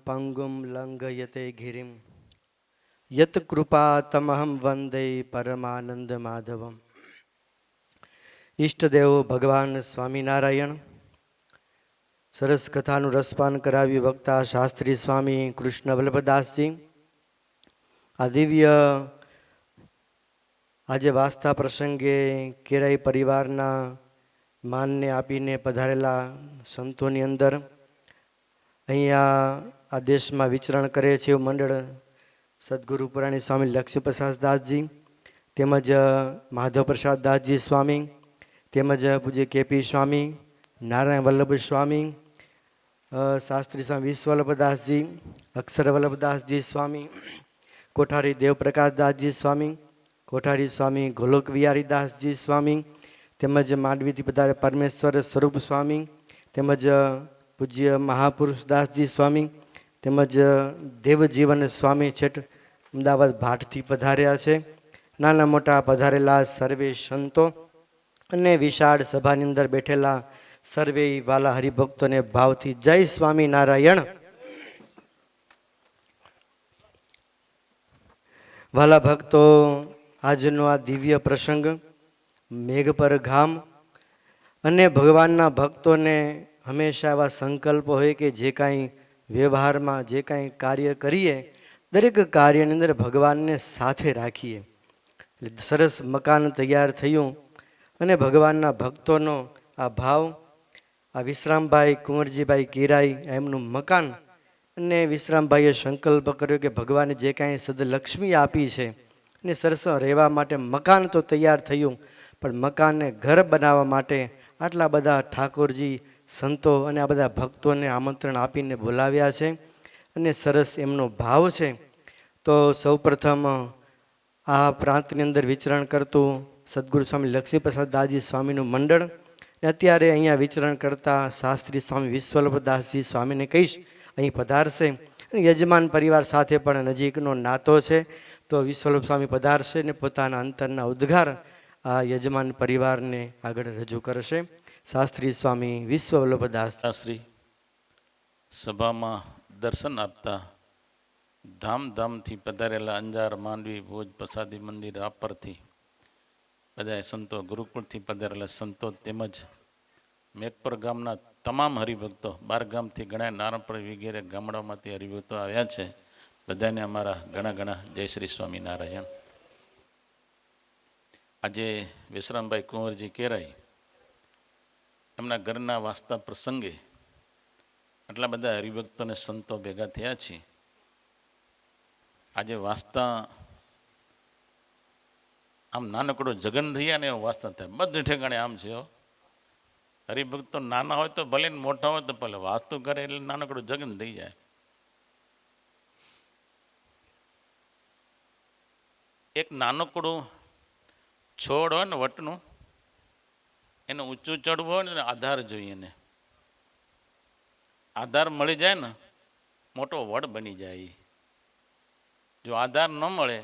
પંગુમ લંઘયતે ગિરિમ યત કૃપા તમહમ વંદે પરમાનંદ માધવમ. ઈષ્ટદેવ ભગવાન સ્વામિનારાયણ. સરસ કથાનું રસપાન કરાવ્યું વક્તા શાસ્ત્રી સ્વામી કૃષ્ણ વલ્લભદાસજી. આ દિવ્ય આજે વાસ્તા પ્રસંગે કેરાઈ પરિવારના માનને આપીને પધારેલા સંતોની અંદર અહીંયા આ દેશમાં વિચરણ કરે છે એવું મંડળ સદગુરુ પુરાણી સ્વામી લક્ષ્મીપ્રસાદ દાસજી, તેમજ માધવ પ્રસાદ દાસજી સ્વામી, તેમજ પૂજ્ય કેપી સ્વામી, નારાયણ વલ્લભ સ્વામી, શાસ્ત્રી સ્વામી વિશ્વ વલ્લભદાસજી, અક્ષર વલ્લભદાસજી સ્વામી, કોઠારી દેવપ્રકાશ દાસજી સ્વામી, કોઠારી સ્વામી ગોલોક વિહારી દાસજી સ્વામી, તેમજ માંડવીથી પધારે પરમેશ્વર સ્વરૂપ સ્વામી, તેમજ પૂજ્ય મહાપુરુષ દાસજી સ્વામી, તેમજ દેવજીવન સ્વામી છેટ અમદાવાદ ભાટથી પધાર્યા છે. નાના મોટા પધારેલા સર્વે સંતો અને વિશાળ સભાની અંદર બેઠેલા સર્વે વાલા હરિભક્તોને ભાવથી જય સ્વામિનારાયણ. વાલા ભક્તો, આજનો આ દિવ્ય પ્રસંગ મેઘપર ગામ અને ભગવાનના ભક્તોને હંમેશા એવા સંકલ્પ હોય કે જે કાંઈ વ્યવહારમાં જે કાંઈ કાર્ય કરીએ દરેક કાર્યની અંદર ભગવાનને સાથે રાખીએ. એટલે સરસ મકાન તૈયાર થયું અને ભગવાનના ભક્તોનો આ ભાવ, આ વિશ્રામભાઈ કુંવરજીભાઈ કેરાઈ એમનું મકાન, અને વિશ્રામભાઈએ સંકલ્પ કર્યો કે ભગવાને જે કાંઈ સદલક્ષ્મી આપી છે અને સરસ રહેવા માટે મકાન તો તૈયાર થયું, પણ મકાનને ઘર બનાવવા માટે આટલા બધા ઠાકોરજી સંતો અને આ બધા ભક્તોને આમંત્રણ આપીને બોલાવ્યા છે અને સરસ એમનો ભાવ છે. તો સૌપ્રથમ આ પ્રાંતની અંદર વિચરણ કરતું સદગુરુ સ્વામી લક્ષ્મીપ્રસાદ દાસજી સ્વામીનું મંડળ, અત્યારે અહીંયા વિચરણ કરતા શાસ્ત્રી સ્વામી વિશ્વવલ્લભદાસજી સ્વામીને કહીશ અહીં પધારશે. યજમાન પરિવાર સાથે પણ નજીકનો નાતો છે, તો વિશ્વવલ્લભ સ્વામી પધારશે ને પોતાના અંતરના ઉદ્ગાર આ યજમાન પરિવારને આગળ રજૂ કરશે. શાસ્ત્રી સ્વામી વિશ્વવલ્લભદાસ શાસ્ત્રી સભામાં દર્શન આપતા ધામધામથી પધારેલા અંજાર, માંડવી, ભુજ, પ્રસાદી મંદિર રાપરથી બધા સંતો, ગુરુકુળથી પધારેલા સંતો, તેમજ મેઘપર ગામના તમામ હરિભક્તો, 12 ગામથી ઘણા નારણપર વગેરે ગામડાઓમાંથી હરિભક્તો આવ્યા છે. બધાને અમારા ઘણા ઘણા જય શ્રી સ્વામિનારાયણ. આજે વિશ્રામભાઈ કુંવરજી કેરાઈ એમના ઘરના વાસ્તા પ્રસંગે આટલા બધા હરિભક્તોને સંતો ભેગા થયા છે. આજે વાસ્તા આમ નાનકડો જગન થયા ને એવો વાસ્તા થાય, બધે ઠેકાણે આમ છે. હરિભક્તો નાના હોય તો ભલે ને મોટા હોય તો ભલે, વાસ્તુ કરે એટલે નાનકડો જગન થઈ જાય. એક નાનકડું છોડ હોય ને વટનું, એને ઊંચું ચડવું હોય ને આધાર જોઈએ, ને આધાર મળી જાય ને મોટો વડ બની જાય. જો આધાર ન મળે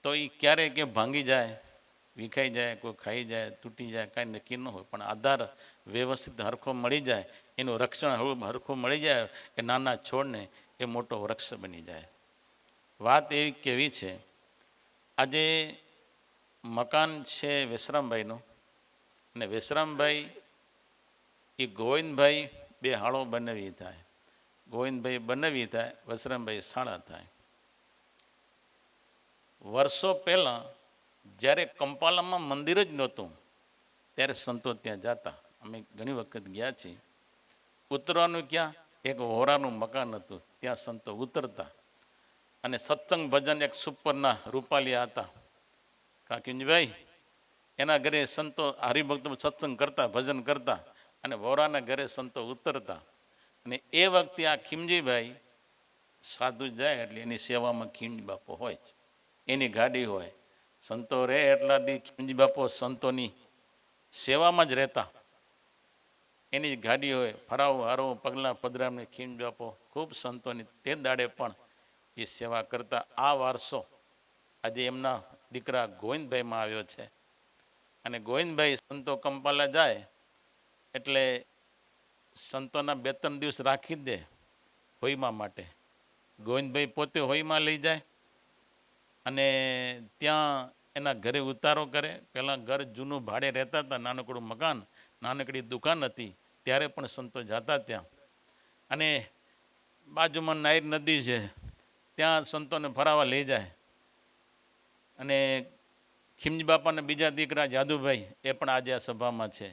તો એ ક્યારેક કે ભાંગી જાય, વિખાઈ જાય, કોઈ ખાઈ જાય, તૂટી જાય, કાંઈ નક્કી ન હોય. પણ આધાર વ્યવસ્થિત હરખો મળી જાય, એનું રક્ષણ હરખું મળી જાય કે નાના છોડને એ મોટો વૃક્ષ બની જાય. વાત એવી કેવી છે, આજે મકાન છે વિશ્રામભાઈનું, અને વિશ્રામભાઈ એ ગોવિંદભાઈ બે હાળો બનાવી થાય, ગોવિંદભાઈ બનાવી થાય, વિશ્રામભાઈ શાળા થાય. વર્ષો પહેલાં જ્યારે કંપાલામાં મંદિર જ નહોતું ત્યારે સંતો ત્યાં જતા. અમે ઘણી વખત ગયા છીએ. ઉતરવાનું ક્યાં? એક હોરાનું મકાન હતું, ત્યાં સંતો ઉતરતા. અને સત્સંગ ભજન એક સુપરના રૂપાલિયા હતા કાકીંજભાઈ, એના ઘરે સંતો હરિભક્તો સત્સંગ કરતા, ભજન કરતા, અને વોરાના ઘરે સંતો ઉતરતા. અને એ વખતે આ ખીમજીભાઈ સાધુ જાય એટલે એની સેવામાં ખીમજી બાપો હોય, એની ગાડી હોય. સંતો રહે એટલા દી ખીમજી બાપો સંતોની સેવામાં જ રહેતા, એની જ ગાડી હોય. ફરાવું હારવું પગલાં પધરામને ખીમજી બાપો ખૂબ સંતોની તે દાડે પણ એ સેવા કરતા. આ વારસો આજે એમના દીકરા ગોવિંદભાઈમાં આવ્યો છે. અને ગોવિંદભાઈ સંતો કંપાલા જાય એટલે સંતોના 2-3 દિવસ રાખી જ દે, હોઈમાં માટે. ગોવિંદભાઈ પોતે હોઈમાં લઈ જાય અને ત્યાં એના ઘરે ઉતારો કરે. પહેલાં ઘર જૂનું ભાડે રહેતા હતા, નાનકડું મકાન, નાનકડી દુકાન હતી, ત્યારે પણ સંતો જતા ત્યાં. અને બાજુમાં નાયર નદી છે, ત્યાં સંતોને ફરાવા લઈ જાય. અને ખીમજી બાપાના બીજા દીકરા જાદુભાઈ, એ પણ આજે આ સભામાં છે,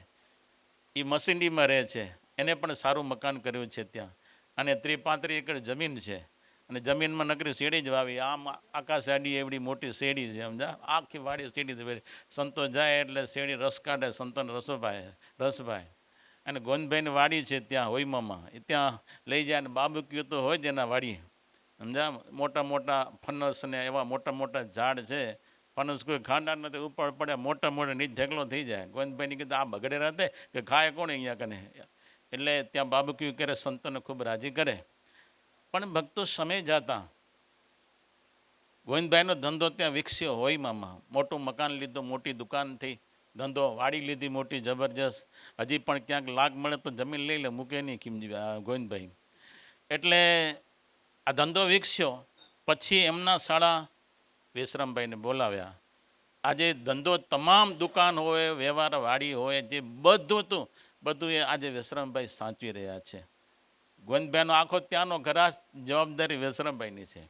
એ મસીડીમાં રહે છે. એને પણ સારું મકાન કર્યું છે ત્યાં. અને 30-35 એકર જમીન છે. અને જમીનમાં નકરી શેરડી જ વાવી. આમ આકાશ શેરડી એવડી મોટી શેરડી છે, સમજા, આખી વાડી શેરડી. સંતો જાય એટલે શેરડી રસ કાઢે, સંતોને રસભાઈ. અને ગોવિંદભાઈની વાડી છે ત્યાં હોઈમામાં, એ ત્યાં લઈ જાય. અને બાબુકીઓ તો હોય જ એના વાડી, સમજા. મોટા મોટા ફનસ ને એવા મોટા મોટા ઝાડ છે. ફનસ કોઈ ખાંડા નથી, ઉપર પડે મોટા મોટા નીચ ઢેકલો થઈ જાય. ગોવિંદભાઈની કીધું આ બગડે રહે કે ખાય કોણ અહીંયા કને. એટલે ત્યાં બાબુકીઓ કરે, સંતોને ખૂબ રાજી કરે. પણ ભક્તો સમય જતા ગોવિંદભાઈનો ધંધો ત્યાં વિકસ્યો હોઈમામાં. મોટું મકાન લીધું, મોટી દુકાન થઈ, ધંધો, વાડી લીધી મોટી જબરજસ્ત. હજી પણ ક્યાંક લાગ મળે તો જમીન લઈ લે, મૂકે નહીં ખીમજી ગોવિંદભાઈ. એટલે આ ધંધો વિકસ્યો. પછી એમના શાળા વિશ્રામભાઈને બોલાવ્યા. આજે ધંધો તમામ દુકાન હોય, વ્યવહાર, વાડી હોય, જે બધું હતું બધું એ આજે વિશ્રામભાઈ સાચવી રહ્યા છે. ગોવિંદભાઈનો આખો ત્યાંનો ઘરાશ જવાબદારી વિશ્રામભાઈની છે.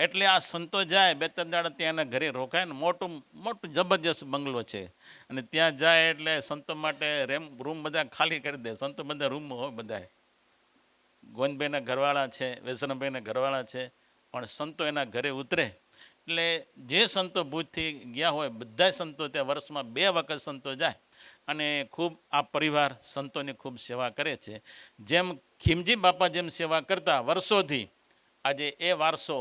એટલે આ સંતો જાય 2-3 દાડા ત્યાં એના ઘરે રોકાય ને, મોટું મોટું જબરજસ્ત બંગલો છે. અને ત્યાં જાય એટલે સંતો માટે રૂમ બધા ખાલી કરી દે. સંતો બધા રૂમ હોય બધા. ગોવિંદભાઈના ઘરવાળા છે, વિશ્રામભાઈના ઘરવાળા છે, પણ સંતો એના ઘરે ઉતરે. એટલે જે સંતો ભુજથી ગયા હોય બધા સંતો ત્યાં વર્ષમાં 2 વખત સંતો જાય. અને ખૂબ આ પરિવાર સંતોની ખૂબ સેવા કરે છે. જેમ ખીમજી બાપા જેમ સેવા કરતા વર્ષોથી, આજે એ વારસો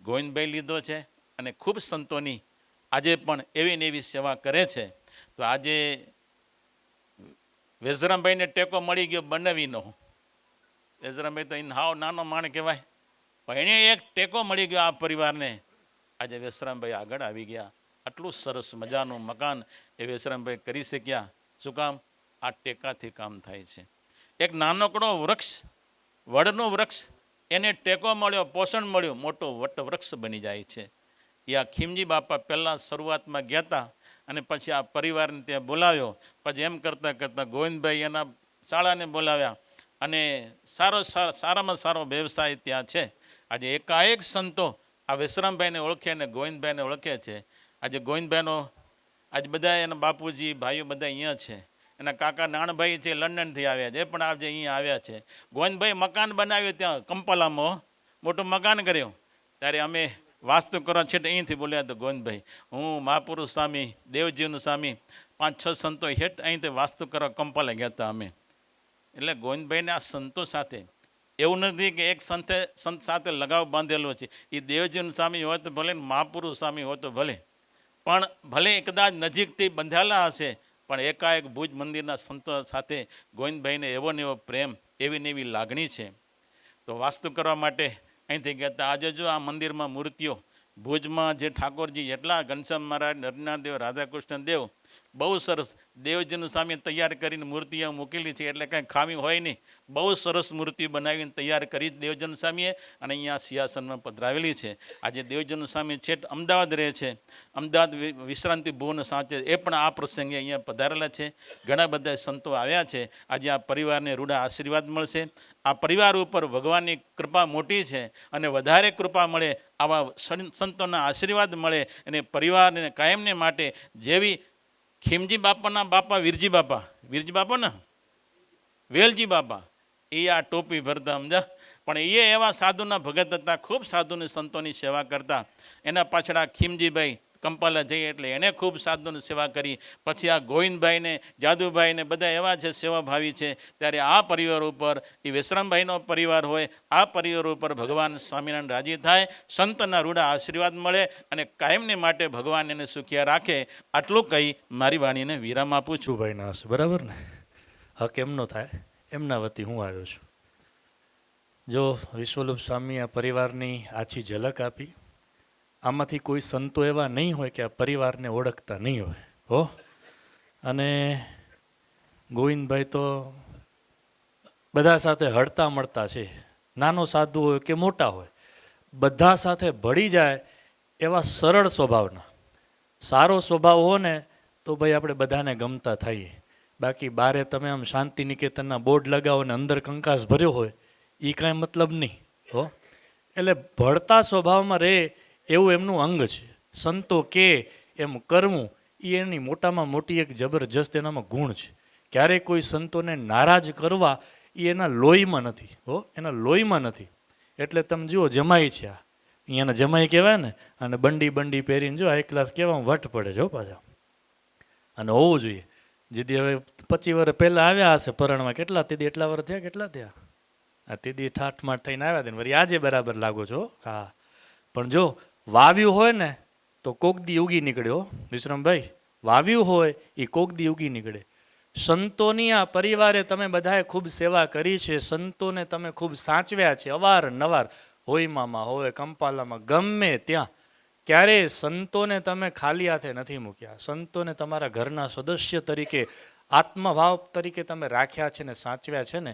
ગોવિંદભાઈ લીધો છે. અને ખૂબ સંતોની આજે પણ એવી ને એવી સેવા કરે છે. તો આજે વેજરામભાઈને ટેકો મળી ગયો બનાવીનો. વેજરામભાઈ તો એને હાવ નાનો માણ કહેવાય, પણ એને એક ટેકો મળી ગયો આ પરિવારને. આજે વેસરામભાઈ આગળ આવી ગયા. આટલું સરસ મજાનું મકાન એ વેસરામભાઈ કરી શક્યા. શું કામ? આ ટેકાથી કામ થાય છે. એક નાનકડો વૃક્ષ, વડનો વૃક્ષ, એને ટેકો મળ્યો, પોષણ મળ્યું, મોટો વટ વૃક્ષ બની જાય છે. એ આ ખીમજી બાપા પહેલાં શરૂઆતમાં ગયા હતા અને પછી આ પરિવારને ત્યાં બોલાવ્યો. પછી એમ કરતાં કરતાં ગોવિંદભાઈ એના શાળાને બોલાવ્યા. અને સારામાં સારો વ્યવસાય ત્યાં છે. આજે એકાએક સંતો આ વિશ્રામભાઈને ઓળખે અને ગોવિંદભાઈને ઓળખે છે. આજે ગોવિંદભાઈનો આજે બધા એના બાપુજી ભાઈઓ બધા અહીંયા છે. એના કાકા નાણભાઈ છે, લંડનથી આવ્યા છે, એ પણ આજે અહીંયા આવ્યા છે. ગોવિંદભાઈ મકાન બનાવ્યું ત્યાં કંપાલામાં, મોટું મકાન કર્યું. ત્યારે અમે વાસ્તુ કરવા છે અહીંથી બોલ્યા તો ગોવિંદભાઈ, હું મહાપુરુષ સ્વામી, દેવજીવનું સ્વામી, 5-6 સંતો હેઠ અહીંથી વાસ્તુ કરવા કંપાલે ગયા હતા અમે. એટલે ગોવિંદભાઈને આ સંતો સાથે એવું નથી કે એક સંત સાથે લગાવ બાંધેલો છે. એ દેવજીવન સ્વામી હોય તો ભલે, મહાપુરુષ સ્વામી હોય તો ભલે, પણ ભલે કદાચ નજીકથી બંધાયેલા હશે, પણ એકાએક ભુજ મંદિરના સંતો સાથે ગોવિંદભાઈને એવો ને એવો પ્રેમ, એવી ને એવી લાગણી છે. તો વાસ્તુ કરવા માટે અહીંથી ગયા હતા. આજે જો આ મંદિરમાં મૂર્તિઓ, ભુજમાં જે ઠાકોરજી એટલા, ઘનશ્યામ મહારાજ, નરનાથ દેવ, રાધાકૃષ્ણ દેવ, બહુ સરસ દેવજીનું સ્વામી તૈયાર કરીને મૂર્તિઓ મૂકેલી છે. એટલે કાંઈ ખામી હોય નહીં. બહુ સરસ મૂર્તિ બનાવીને તૈયાર કરી દેવજીનું સ્વામીએ અને અહીંયા સિંહાસનમાં પધરાવેલી છે. આજે દેવજીનું સ્વામી છેટ અમદાવાદ રહે છે. અમદાવાદ વિશ્રાંતિ ભુવન સાંચે એ પણ આ પ્રસંગે અહીંયા પધારેલા છે. ઘણા બધા સંતો આવ્યા છે. આજે આ પરિવારને રૂડા આશીર્વાદ મળશે. આ પરિવાર ઉપર ભગવાનની કૃપા મોટી છે અને વધારે કૃપા મળે, આવા સંતોના આશીર્વાદ મળે અને પરિવારને કાયમને માટે જેવી ખીમજી બાપાના બાપા વીરજી બાપા ને વેલજી બાપા, એ આ ટોપી ભરતા, સમજા. પણ એ એવા સાધુના ભગત હતા, ખૂબ સાધુની સંતોની સેવા કરતા. એના પાછળ આ ખીમજીભાઈ કંપાલા જઈએ એટલે એણે ખૂબ સાધુની સેવા કરી. પછી આ ગોવિંદભાઈને, જાદુભાઈને બધા એવા છે, સેવાભાવી છે. ત્યારે આ પરિવાર ઉપર, એ વિશ્રામભાઈનો પરિવાર હોય, આ પરિવાર ઉપર ભગવાન સ્વામિનારાયણ રાજી થાય, સંતના રૂડા આશીર્વાદ મળે અને કાયમને માટે ભગવાન એને સુખિયા રાખે. આટલું કહી મારી વાણીને વિરામ આપું છું. ભાઈના હશે, બરાબર ને? હક એમનો થાય, એમના વતી હું આવ્યો છું. જો વિશ્વરૂપ સ્વામી આ પરિવારની આછી ઝલક આપી, આમાંથી કોઈ સંતો એવા નહીં હોય કે આ પરિવારને ઓળખતા નહીં હોય હો. અને ગોવિંદભાઈ તો બધા સાથે હળતા મળતા છે. નાનો સાધુ હોય કે મોટા હોય, બધા સાથે ભળી જાય એવા સરળ સ્વભાવના. સારો સ્વભાવ હો ને તો ભાઈ આપણે બધાને ગમતા થઈએ. બાકી બારે તમે આમ શાંતિ નિકેતનના બોર્ડ લગાવો ને અંદર કંકાસ ભર્યો હોય એ કાંઈ મતલબ નહીં હો. એટલે ભળતા સ્વભાવમાં રહે એવું એમનું અંગ છે. સંતો કે એમ કરવું એ એની મોટામાં મોટી એક જબરજસ્ત એનામાં ગુણ છે. ક્યારેય કોઈ સંતોને નારાજ કરવા એ એના લોહીમાં નથી હો, એના લોહીમાં નથી. એટલે તમે જુઓ જમાઈ છે, આ અહીંયાના જમાઈ કહેવાય ને, અને બંડી બંડી પહેરીને જો એક ક્લાસ કહેવામાં વટ પડે જો પાછા. અને હોવું જોઈએ. જેથી હવે 25 વર્ષ પહેલાં આવ્યા હશે પરણમાં, કેટલા તેદી એટલા વર્ષ થયા, કેટલા થયા આ તેદી ઠાઠમાઠ થઈને આવ્યા હતા ને વળી આજે બરાબર લાગો છો. હા, પણ જો વાવ્યું હોય ને તો કોકદી ઉગી નીકળ્યો. વિશ્રામભાઈ, વાવ્યું હોય એ કોકદી ઉગી નીકળે. સંતોની આ પરિવારે તમે બધાએ ખૂબ સેવા કરી છે, સંતોને તમે ખૂબ સાચવ્યા છે અવારનવાર. હોઈમામાં હોય, કંપાલામાં, ગમે ત્યાં ક્યારેય સંતોને તમે ખાલી હાથે નથી મૂક્યા. સંતોને તમારા ઘરના સદસ્ય તરીકે, આત્મભાવ તરીકે તમે રાખ્યા છે ને સાચવ્યા છે ને,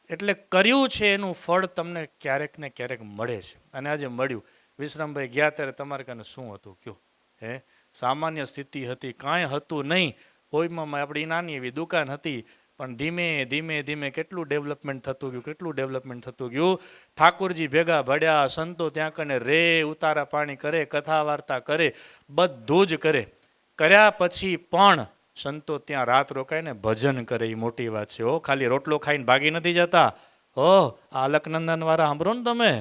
એટલે કર્યું છે એનું ફળ તમને ક્યારેક ને ક્યારેક મળે છે. અને આજે મળ્યું. વિશ્રામભાઈ ગયા ત્યારે તમારે કાને શું હતું કયો? હે, સામાન્ય સ્થિતિ હતી, કાંઈ હતું નહીં. હોઈમાં આપણી નાની એવી દુકાન હતી, પણ ધીમે ધીમે ધીમે કેટલું ડેવલપમેન્ટ થતું ગયું, કેટલું ડેવલપમેન્ટ થતું ગયું. ઠાકોરજી ભેગા ભળ્યા, સંતો ત્યાં કને રે, ઉતારા પાણી કરે, કથા વાર્તા કરે, બધું જ કરે. કર્યા પછી પણ સંતો ત્યાં રાત રોકાઈને ભજન કરે, એ મોટી વાત છે હો. ખાલી રોટલો ખાઈને ભાગી નથી જતા હો. આ અલકનંદન વાળા સાંભળો ને તમે,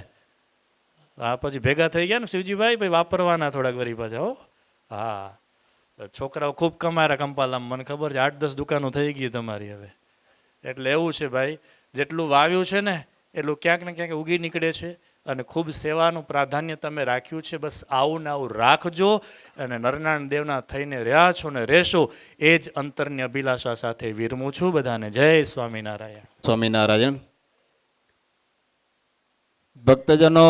આ પછી ભેગા થઈ ગયા ને શિવજીભાઈ, ભાઈ વાપરવાના થોડાક વરી પાછા હો. હા, છોકરાઓ ખૂબ કમાયા કંપાલામાં, મને ખબર છે 8-10 દુકાનો થઈ ગઈ તમારી હવે. એટલે એવું છે ભાઈ, જેટલું વાવ્યું છે ને એટલું ક્યાંક ને ક્યાંક ઉગી નીકળે છે. અને ખૂબ સેવાનું પ્રાધાન્ય તમે રાખ્યું છે. બસ આવું ને આવું રાખજો. અને નરનારાયણ દેવના થઈને રહ્યા છો ને રહેશો, એ જ અંતરની અભિલાષા સાથે વિરમું છું. બધાને જય સ્વામિનારાયણ. સ્વામિનારાયણ. ભક્તજનો,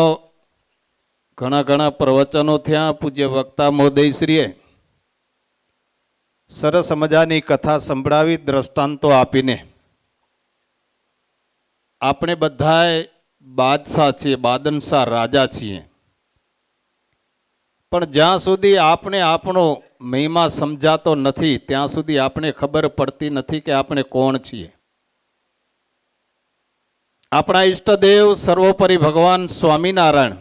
ઘણા ઘણા પ્રવચનો થયા. પૂજ્ય વક્તા મહોદયશ્રીએ સરસ મજાની કથા સંભળાવી, દ્રષ્ટાંતો આપીને. આપણે બધાએ બાદશાહ છીએ, બાદનશાહ રાજા છીએ, પણ જ્યાં સુધી આપણે આપણો મહિમા સમજાતો નથી ત્યાં સુધી આપણે ખબર પડતી નથી કે આપણે કોણ છીએ. આપણા ઈષ્ટદેવ સર્વોપરી ભગવાન સ્વામિનારાયણ,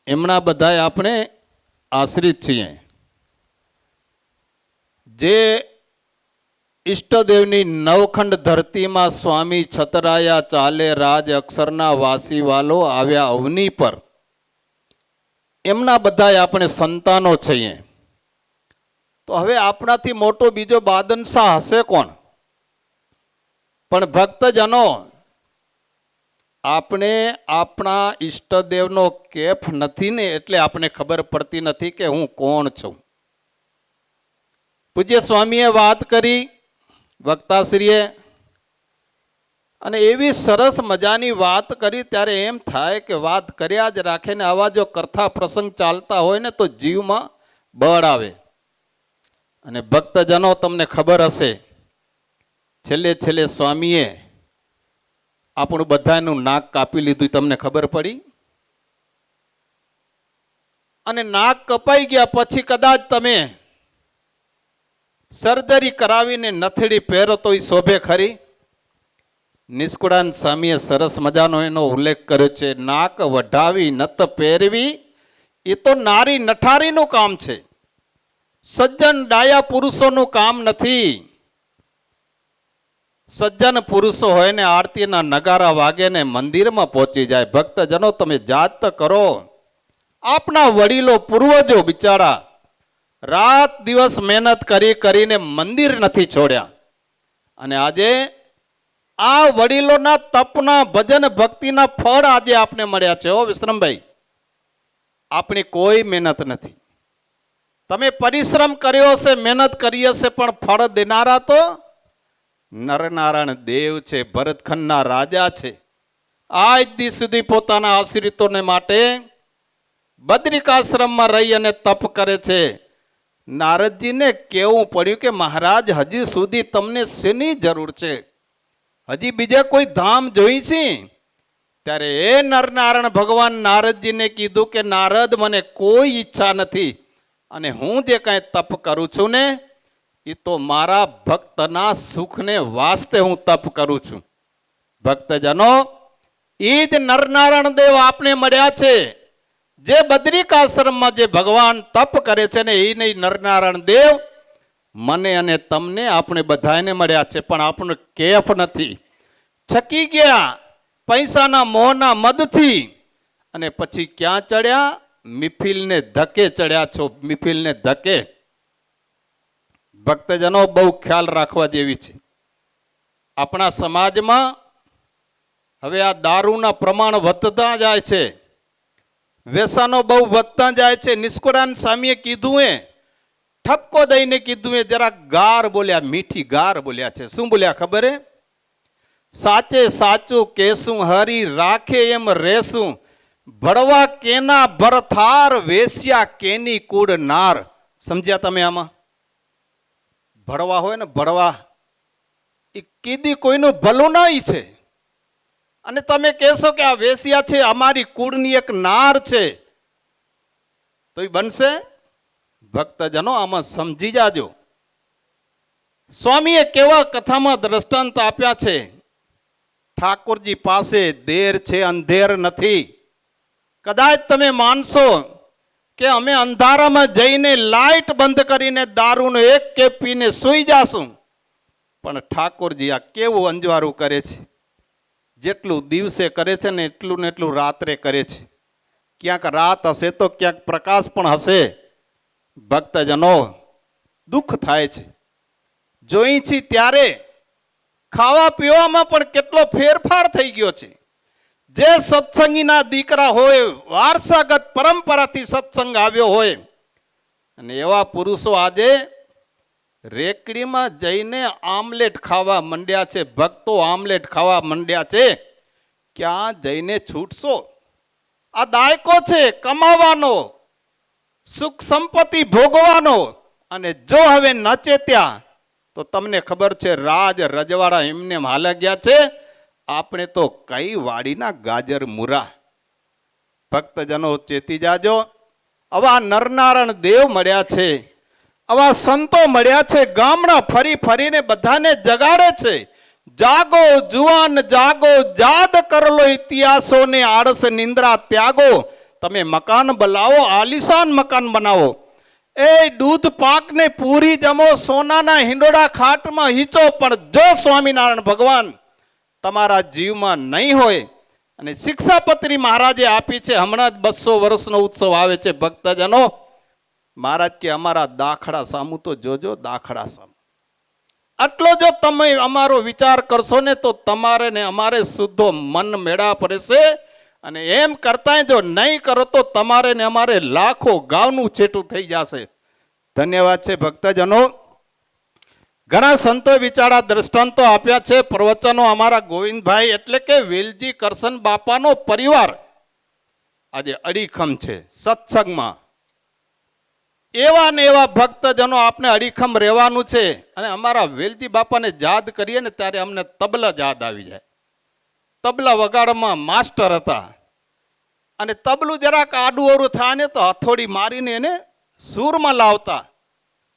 એમના બધાએ આપણે આશ્રિત છીએ. જે ઈષ્ટદેવની નવખંડ ધરતીમાં સ્વામી છતરાયા ચાલે રાજ અક્ષરના વાસી વાલો આવ્યા અવની પર, એમના બધાએ આપણે સંતાનો છીએ. તો હવે આપણાથી મોટો બીજો બાદનશાહ હશે કોણ? પણ ભક્તજનો, આપણે આપણા ઈષ્ટદેવનો કેફ નથી ને, એટલે આપણે ખબર પડતી નથી કે હું કોણ છું. પૂજ્ય સ્વામીએ વાત કરી, વક્તાશ્રીએ, અને એવી સરસ મજાની વાત કરી ત્યારે એમ થાય કે વાત કર્યા જ રાખે ને. આવા જો કથા પ્રસંગ ચાલતા હોય ને તો જીવમાં બળ આવે. અને ભક્તજનો, તમને ખબર હશે, છેલ્લે છેલ્લે સ્વામીએ આપણું બધાનું નાક કાપી લીધું. તમને ખબર પડી? અને નાક કપાઈ ગયા પછી કદાચ તમે સર્જરી કરાવીને નથડી પહેરો તો એ શોભે ખરી? નિષ્કુળાનંદ સ્વામીએ સરસ મજાનો એનો ઉલ્લેખ કર્યો છે. નાક વઢાવી નત પહેરવી એ તો નારી નઠારીનું કામ છે, સજ્જન ડાયા પુરુષોનું કામ નથી. સજ્જન પુરુષો હોય ને આરતીના નગારા વાગે ને મંદિરમાં પહોંચી જાય. ભક્તજનો, તમે જાત કરો. આપના વડીલો પૂર્વજો બિચારા રાત દિવસ મહેનત કરી કરીને મંદિર નથી છોડ્યા. અને આજે આ વડીલોના તપના ભજન ભક્તિના ફળ આજે આપને મળ્યા છે. ઓ વિશ્રમભાઈ, આપણી કોઈ મહેનત નથી. તમે પરિશ્રમ કર્યો હશે, મહેનત કરી હશે, પણ ફળ દેનારા તો નરનારાયણ દેવ છે, ભરતખંડના રાજા છે. આજ દી સુધી પોતાના આશ્રિતોને માટે બદ્રિકાશ્રમમાં રહી અને તપ કરે છે. નારદજીને કહેવું પડ્યું કે મહારાજ, હજી સુધી તમને શેની જરૂર છે? હજી બીજા કોઈ ધામ જોઈ છે? ત્યારે એ નરનારાયણ ભગવાન નારદજીને કીધું કે નારદ, મને કોઈ ઈચ્છા નથી, અને હું જે કાંઈ તપ કરું છું ને એ તો મારા ભક્તના સુખને વાસ્તે હું તપ કરું છું. ભક્તજનો, એ જ નરનારાયણ દેવ આપને મળ્યા છે. જે બદ્રિકાશ્રમમાં જે ભગવાન તપ કરે છે ને એ નહીં નરનારાયણ દેવ મને અને તમને આપણે બધાને મળ્યા છે. પણ આપણને કેફ નથી, છકી ગયા પૈસાના મોહના મદથી, અને પછી ક્યાં ચડ્યા? મિફિલને ધકે ચડ્યા છો, મિફિલને ધકે. ભક્તજનો, બહુ ખ્યાલ રાખવા જેવી છે. આપણા સમાજમાં હવે આ દારૂના પ્રમાણ વધતા જાય છે, વ્યસનો બહુ વધતા જાય છે. નિષ્કુળાન સ્વામીએ કીધું એ ઠપકો દઈને કીધું એ જરા ગાર બોલ્યા, મીઠી ગાર બોલ્યા છે. શું બોલ્યા ખબર હે? સાચે સાચું કેસું હરી રાખે એમ રેસું, ભળવા કેના ભરથાર વેશ્યા કેની કુડ નાર. સમજ્યા તમે આમાં? ભળવા હોય ને ભળવા, એ કીધી કોઈનું ભલું નહીં છે, અને તમે કહેશો કે આ વેશ્યા છે, અમારી કુળની એક નાર છે, તો એ બનશે? ભક્તજનો, આમાં સમજી જાજો. સ્વામીએ કેવા કથામાં દ્રષ્ટાંત આપ્યા છે. ઠાકોરજી પાસે દેર છે, અંધેર નથી. કદાચ તમે માનશો કે અમે અંધારામાં જઈને લાઈટ બંધ કરીને દારૂનો એક કેપ પીને સૂઈ જાશું, પણ ઠાકોરજી આ કેવું અંજવારું કરે છે. જેટલું દિવસે કરે છે ને એટલું ને એટલું રાત્રે કરે છે. ક્યાંક રાત હશે તો ક્યાંક પ્રકાશ પણ હશે. ભક્તજનો, દુઃખ થાય છે. જોઈ છી ત્યારે ખાવા પીવામાં પણ કેટલો ફેરફાર થઈ ગયો છે. જે સત્સંગીના દીકરા હોય, વારસાગત પરંપરાથી સત્સંગ આવ્યો હોય, અને એવા પુરુષો આજે રેકડીમાં જઈને આમલેટ ખાવા માંડ્યા છે. ભક્તો આમલેટ ખાવા માંડ્યા છે. ક્યાં જઈને છૂટશો? આ દાયકો છે કમાવાનો, સુખ સંપત્તિ ભોગવાનો, અને જો હવે નચે ત્યાં તો તમને ખબર છે રાજ રજવાડા એમને હાલ્યા ગયા છે. આપણે તો કઈ વાડીના ગાજર મૂરા. ભક્તજનો, ચેતી જાજો. આવા નરનારાયણ દેવ મળ્યા છે, આવા સંતો મળ્યા છે. ગામડા ફરી ફરીને બધાને જગાડે છે. જાગો જુવાન જાગો, જાદ કરલો ઇતિહાસો ને આળસ નિંદ્રા ત્યાગો. તમે મકાન બનાવો, આલિશાન મકાન બનાવો. એ દૂધ પાક ને પૂરી જમો, સોનાના હિંડોળા ખાટમાં હીચો, પણ જો સ્વામિનારાયણ ભગવાન તમારા જીવમાં નહીં હોય, અને શિક્ષાપત્રી મહારાજે આપી છે. હમણાં જ 200 વર્ષનો ઉત્સવ આવે છે. ભક્તજનો, મહારાજ કે અમારા દાખલા સામું તો જોજો, દાખલા સામું. આટલો જો તમે અમારો વિચાર કરશો ને તો તમારે ને અમારે શુદ્ધો મન મેળા પડશે. અને એમ કરતા જો નહીં કરો તો તમારે ને અમારે લાખો ગાવનું છેટું થઈ જશે. ધન્યવાદ છે ભક્તજનો. ઘણા સંતો વિચારા દ્રષ્ટાંતો આપ્યા છે, પ્રવચનો. અમારા ગોવિંદભાઈ એટલે કે વેલજી કરશન બાપાનો પરિવાર આજે અડીખમ છે સત્સંગમાં. એવા ને એવા ભક્તજનો આપણે અડીખમ રહેવાનું છે. અને અમારા વેલજી બાપાને યાદ કરીએ ને ત્યારે અમને તબલા યાદ આવી જાય. તબલા વગાડવામાં માસ્ટર હતા, અને તબલું જરાક આડું અવરું થાય ને તો હથોડી મારીને એને સૂરમાં લાવતા.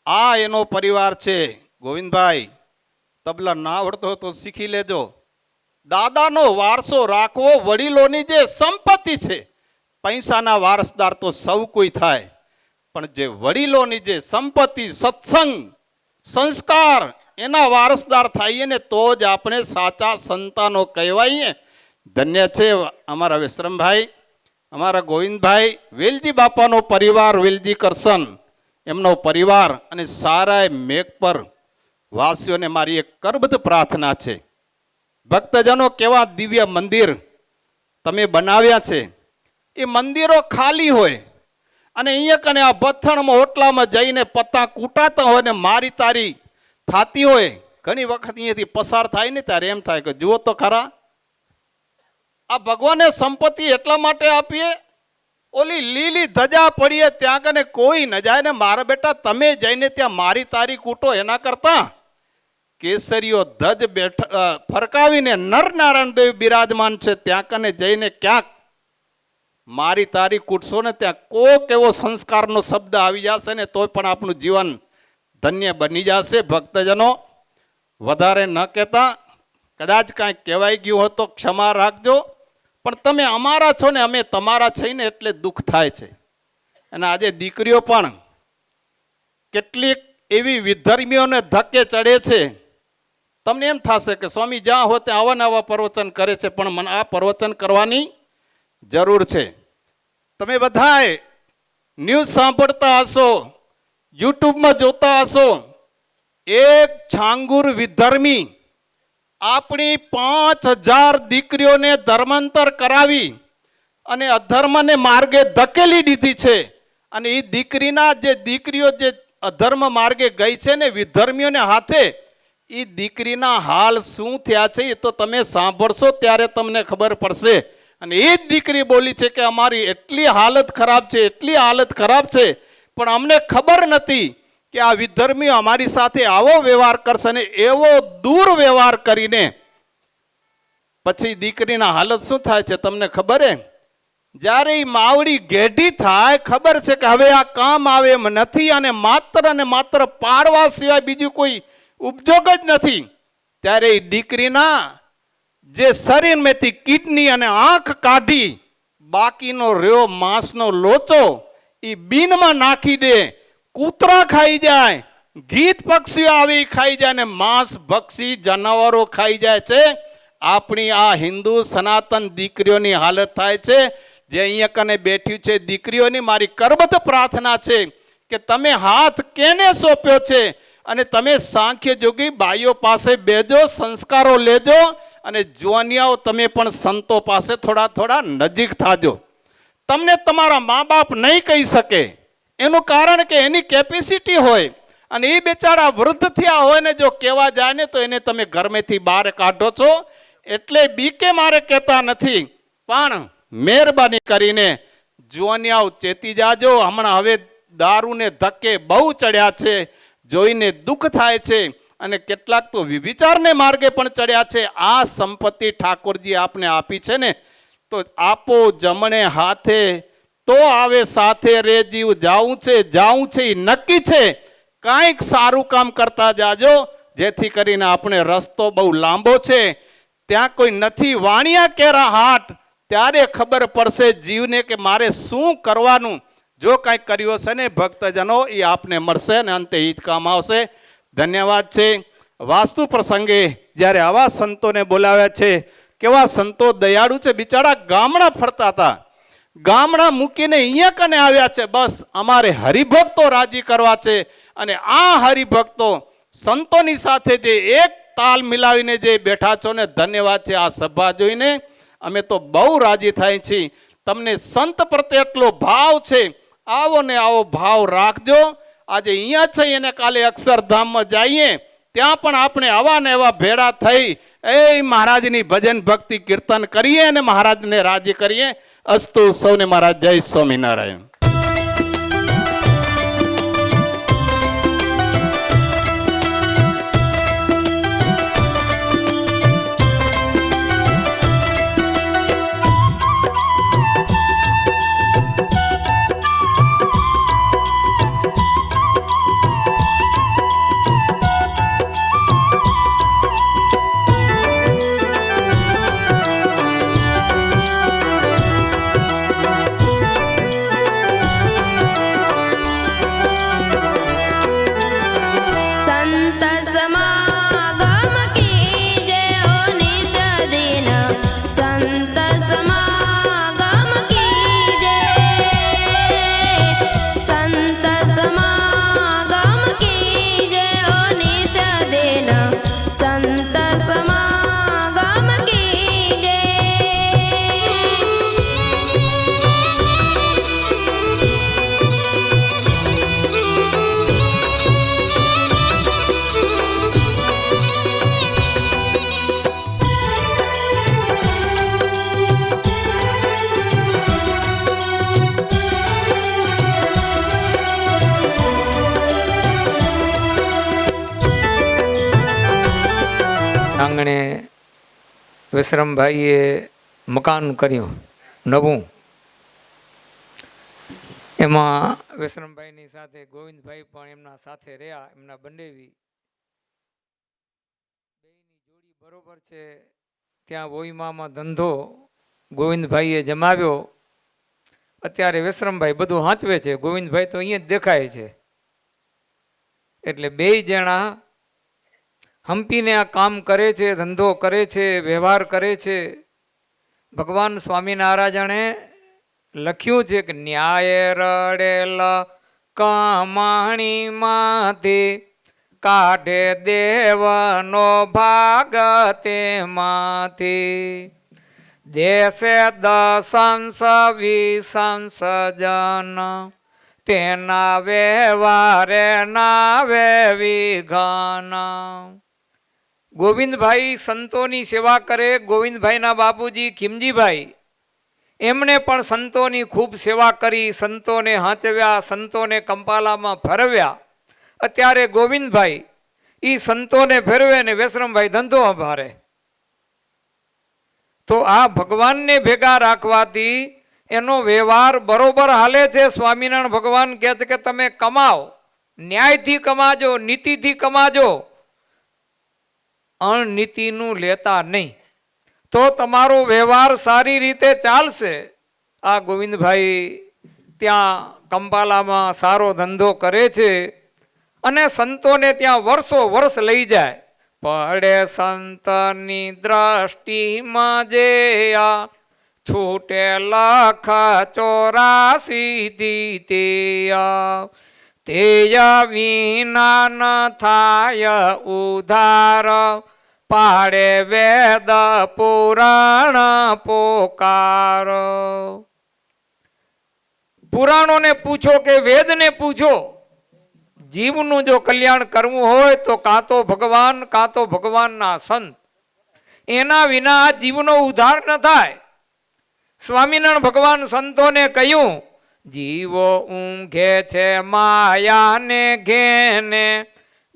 આ એનો પરિવાર છે. ગોવિંદભાઈ, તબલા ના આવડતો હોય તો શીખી લેજો. દાદાનો વારસો રાખવો વડીલોની જે સંપત્તિ છે. પૈસાના વારસદાર તો સૌ કોઈ થાય, પણ જે વડીલોની જે સંપત્તિ, સત્સંગ, સંસ્કાર, એના વારસદાર થઈએ ને તો જ આપણે સાચા સંતાનો કહેવાઈએ. ધન્ય છે અમારા વિશ્રમભાઈ, અમારા ગોવિંદભાઈ, વેલજી બાપાનો પરિવાર, વેલજી કરશન એમનો પરિવાર, અને સારા મેઘપર વાસીઓને મારી એક કરબદ્ધ પ્રાર્થના છે. ભક્તજનો, કેવા દિવ્ય મંદિર તમે બનાવ્યા છે. એ મંદિરો ખાલી હોય અને અહીંયા કને આ બથણમાં ઓટલામાં જઈને પત્તા કૂટાતા હોય ને મારી તારી થાતી હોય. ઘણી વખત અહીંયાથી પસાર થાય ને ત્યારે એમ થાય કે જુઓ તો ખરા, આ ભગવાને સંપત્તિ એટલા માટે આપીએ, ઓલી લીલી ધજા પડીએ ત્યાં કને કોઈ ન જાય ને મારા બેટા તમે જઈને ત્યાં મારી તારી કૂટો એના કરતા કેસરીઓ ધજ ફરકાવીને નરનારાયણ દેવ બિરાજમાન છે. ત્યાં કને જઈને ક્યાંક મારી તારી કૂટશો ને ત્યાં કોક એવો સંસ્કારનો શબ્દ આવી જશે ને તોય પણ આપણું જીવન ધન્ય બની જશે. ભક્તજનો, વધારે ન કહેતા, કદાચ કાંઈ કહેવાઈ ગયું હોય તો ક્ષમા રાખજો, પણ તમે અમારા છો ને અમે તમારા થઈને એટલે દુઃખ થાય છે. અને આજે દીકરીઓ પણ કેટલીક એવી વિધર્મીઓને ધક્કે ચડે છે. તમને એમ થશે કે સ્વામી જ્યાં હોય ત્યાં આવા નવા પ્રવચન કરે છે, પણ મને આ પ્રવચન કરવાની જરૂર છે. તમે બધાએ ન્યૂઝ સાંભળતા હશો, યુટ્યુબમાં જોતા હશો, એક છાંગુર વિધર્મી આપણી 5000 દીકરીઓને ધર્માંતર કરાવી અને અધર્મને માર્ગે ધકેલી દીધી છે. અને એ દીકરીના જે દીકરીઓ જે અધર્મ માર્ગે ગઈ છે ને વિધર્મીઓને હાથે, એ દીકરીના હાલ શું થયા છે એ તો તમે સાંભળશો ત્યારે તમને ખબર પડશે. અને એ જ દીકરી બોલી છે કે અમારી એટલી હાલત ખરાબ છે, એટલી હાલત ખરાબ છે, પણ અમને ખબર નથી કે આ વિધર્મીઓ અમારી સાથે આવો વ્યવહાર કરશે ને એવો દુર્વ્યવહાર કરીને પછી દીકરીના હાલત શું થાય છે તમને ખબર હે? જ્યારે એ માવડી ઘેડી થાય, ખબર છે કે હવે આ કામ આવે એમ નથી અને માત્ર પાડવા સિવાય બીજું કોઈ ઉપજોગ જ નથી, ત્યારે એ દીકરીના જે શરીરમાંથી કિડની અને આંખ કાઢી બાકીનો રહ્યો માંસનો લોચો એ બીનમાં નાખી દે. કૂતરા ખાઈ જાય, ગીધ પક્ષીઓ આવી ખાઈ જાય ને માંસ ભક્ષી જાનવરો ખાઈ જાય છે. આપણી આ હિન્દુ સનાતન દીકરીઓની હાલત થાય છે. જે અહીંયા કને બેઠી છે દીકરીઓની મારી કરબદ્ધ પ્રાર્થના છે કે તમે હાથ કેને સોંપ્યો છે અને તમે સાંખ્ય જોગી બાઈઓ પાસે બેજો, સંસ્કારો લેજો અને જુવાનિયાઓ તમે પણ સંતો પાસે થોડા નજીક થાજો. તમને તમારા મા બાપ નહીં કહી શકે, એનું કારણ કે એની કેપેસિટી હોય અને એ બેચારા વૃદ્ધ થયા હોય ને જો કહેવા જાય ને તો એને તમે ઘરમેથી બહાર કાઢો છો. એટલે બીકે મારે કહેતા નથી, પણ મહેરબાની કરીને જુવાનિયાઓ ચેતી જાજો. હમણાં હવે દારૂને ધક્કે બહુ ચડ્યા છે, જોઈને દુઃખ થાય છે અને કેટલાક તો વિચારને માર્ગે પણ ચડ્યા છે. આ સંપત્તિ ઠાકોરજી આપને આપી છે ને તો આપો જમણે હાથે તો આવે સાથે રે જીવ. જાવું છે એ નક્કી છે. કાંઈક સારું કામ કરતા જાજો જેથી કરીને આપણે રસ્તો બહુ લાંબો છે. ત્યાં કોઈ નથી વાણિયા કેરા હાટ, ત્યારે ખબર પડશે જીવને કે મારે શું કરવાનું. જો કાંઈક કર્યું હશે ને ભક્તજનો એ આપને મળશે અને અંતે હિત કામ આવશે. ધન્યવાદ છે. વાસ્તુ પ્રસંગે જ્યારે આવા સંતોને બોલાવ્યા છે, કેવા સંતો દયાળુ છે, બિચારા ગામડા ફરતા હતા, ગામડા મૂકીને અહીંયા કને આવ્યા છે. બસ અમારે હરિભક્તો રાજી કરવા છે અને આ હરિભક્તો સંતોની સાથે જે એક તાલ મિલાવીને જે બેઠા છો ને, ધન્યવાદ છે. આ સભા જોઈને અમે તો બહુ રાજી થાય છીએ. તમને સંત પ્રત્યે એટલો ભાવ છે, આવો ને આવો ભાવ રાખજો. આજે અહીંયા છે એને કાલે અક્ષરધામમાં જઈએ ત્યાં પણ આપણે આવા ને એવા ભેળા થઈ એ મહારાજની ભજન ભક્તિ કીર્તન કરીએ અને મહારાજને રાજી કરીએ. અસ્તુ. સૌને મહારાજ જય સ્વામિનારાયણ. આંગણે વિશ્રમભાઈએ મકાન કર્યું નવું. એમાં વિશ્રમભાઈની સાથે ગોવિંદભાઈ પણ એમના સાથે રહ્યા. એમના બંનેવી બેયની જોડી બરોબર છે. ત્યાં વોઈમામાં ધંધો ગોવિંદભાઈએ જમાવ્યો. અત્યારે વિશ્રમભાઈ બધું હાંચવે છે, ગોવિંદભાઈ તો અહીંયા જ દેખાય છે. એટલે બે જણા હંપીને આ કામ કરે છે, ધંધો કરે છે, વ્યવહાર કરે છે. ભગવાન સ્વામિનારાયણે લખ્યું છે કે ન્યાય રડેલ કમાણીમાંથી કાઢે દેવનો ભાગ તેમાંથી દેશે દશંસ વિશંસ જન તેના વ્યવહારે નાવે વિઘન. ગોવિંદભાઈ સંતોની સેવા કરે. ગોવિંદભાઈના બાપુજી ખીમજીભાઈ એમણે પણ સંતોની ખૂબ સેવા કરી, સંતોને હાંચવ્યા, સંતોને કંપાલામાં ફરવ્યા. અત્યારે ગોવિંદભાઈ એ સંતોને ફેરવે ને વિશ્રમભાઈ ધંધો સંભાળે. તો આ ભગવાનને ભેગા રાખવાથી એનો વ્યવહાર બરોબર હાલે છે. સ્વામિનારાયણ ભગવાન કહે છે કે તમે કમાઓ, ન્યાયથી કમાજો, નીતિથી કમાજો, અણનીતિનું લેતા નહીં, તો તમારો વ્યવહાર સારી રીતે ચાલશે. આ ગોવિંદભાઈ ત્યાં કંપાલામાં સારો ધંધો કરે છે અને સંતોને ત્યાં વર્ષો વર્ષ લઈ જાય. પડે સંતની દ્રષ્ટિમાં જે આ છૂટે લખ 84 તેય વિના ન થાય ઉધાર પાડે વેદ પુરાણ પોકાર. પુરાણોને પૂછો કે વેદને પૂછો, જીવનું જો કલ્યાણ કરવું હોય તો કાં તો ભગવાન કાં તો ભગવાનના સંત, એના વિના આ જીવનો ઉદ્ધાર ન થાય. સ્વામિનારાયણ ભગવાન સંતોને કહ્યું, જીવો ઊંઘે છે માયાને ઘેને,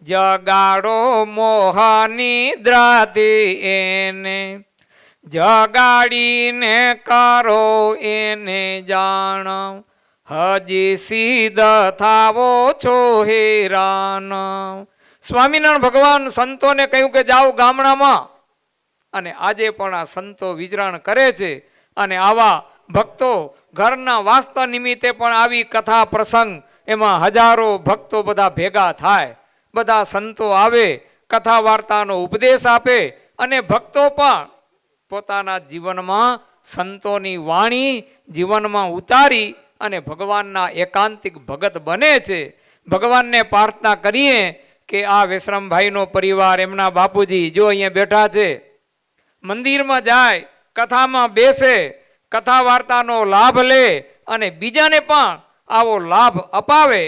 જગાડો મોહની દ્રાથી એને, જગાડીને કરો એને જાણ, હજી સિદ્ધ થાવો છો હેરાન. સ્વામિનારાયણ ભગવાન સંતોને કહ્યું કે જાઓ ગામડામાં. અને આજે પણ આ સંતો વિચરણ કરે છે. અને આવા ભક્તો ઘરના વાસ્તા નિમિત્તે પણ આવી કથા પ્રસંગ, એમાં હજારો ભક્તો બધા ભેગા થાય, બધા સંતો આવે, કથા વાર્તાનો ઉપદેશ આપે અને ભક્તો પણ પોતાના જીવનમાં સંતોની વાણી જીવનમાં ઉતારી અને ભગવાનના એકાંતિક ભગત બને છે. ભગવાનને પ્રાર્થના કરીએ કે આ વિશ્રમભાઈનો પરિવાર, એમના બાપુજી જો અહીંયા બેઠા છે, મંદિરમાં જાય, કથામાં બેસે, કથા વાર્તાનો લાભ લે અને બીજાને પણ આવો લાભ અપાવે.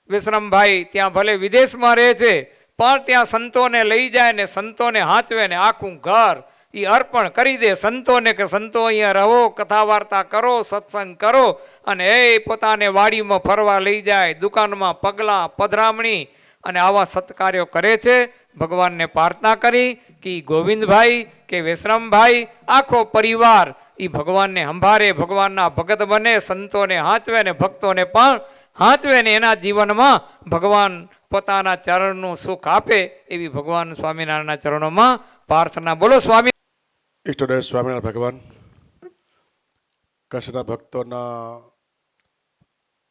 વિશ્રમભાઈ ત્યાં ભલે વિદેશમાં રહે છે પણ ત્યાં સંતોને લઈ જાય ને સંતોને હાંચવે ને આખું ઘર એ અર્પણ કરી દે સંતોને કે સંતો અહીંયા રહો, કથા વાર્તા કરો, સત્સંગ કરો. અને એ પોતાને વાડીમાં ફરવા લઈ જાય, દુકાનમાં પગલાં પધરામણી અને આવા સત્કાર્યો કરે છે. ભગવાનને પ્રાર્થના કરી કે ગોવિંદભાઈ કે વિશ્રમભાઈ આખો પરિવાર એ ભગવાનને સંભાળે, ભગવાનના ભગત બને, સંતોને હાંચવે ને ભક્તોને પણ હાંચવે ને એના જીવનમાં ભગવાન પોતાના ચરણનું સુખ આપે એવી ભગવાન સ્વામિનારાયણના ચરણોમાં પ્રાર્થના. બોલો સ્વામી. ઇષ્ટદેવ સ્વામિનારાયણ ભગવાન કચ્છના ભક્તોના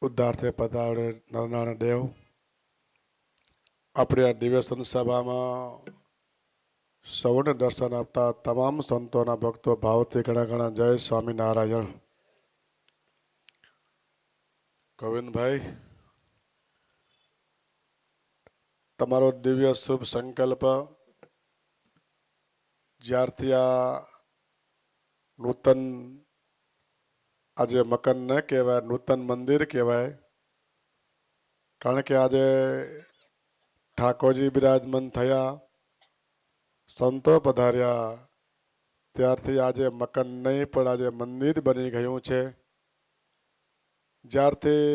ઉદ્ધારથી પધારે નરનારાયણ દેવ, આપણી આ દિવ્ય સંસભામાં સૌને દર્શન આપતા તમામ સંતોના ભક્તો ભાવથી ઘણા ઘણા જય સ્વામિનારાયણ. ગોવિંદભાઈ, તમારો દિવ્ય શુભ સંકલ્પ જ્યારથી આ નૂતન, આજે મકાન ન કહેવાય, નૂતન મંદિર કહેવાય, કારણ કે આજે ઠાકોરજી બિરાજમાન થયા, સંતો પધાર્યા, ત્યારથી આજે મકાન નહીં પણ આજે મંદિર બની ગયું છે. જ્યારથી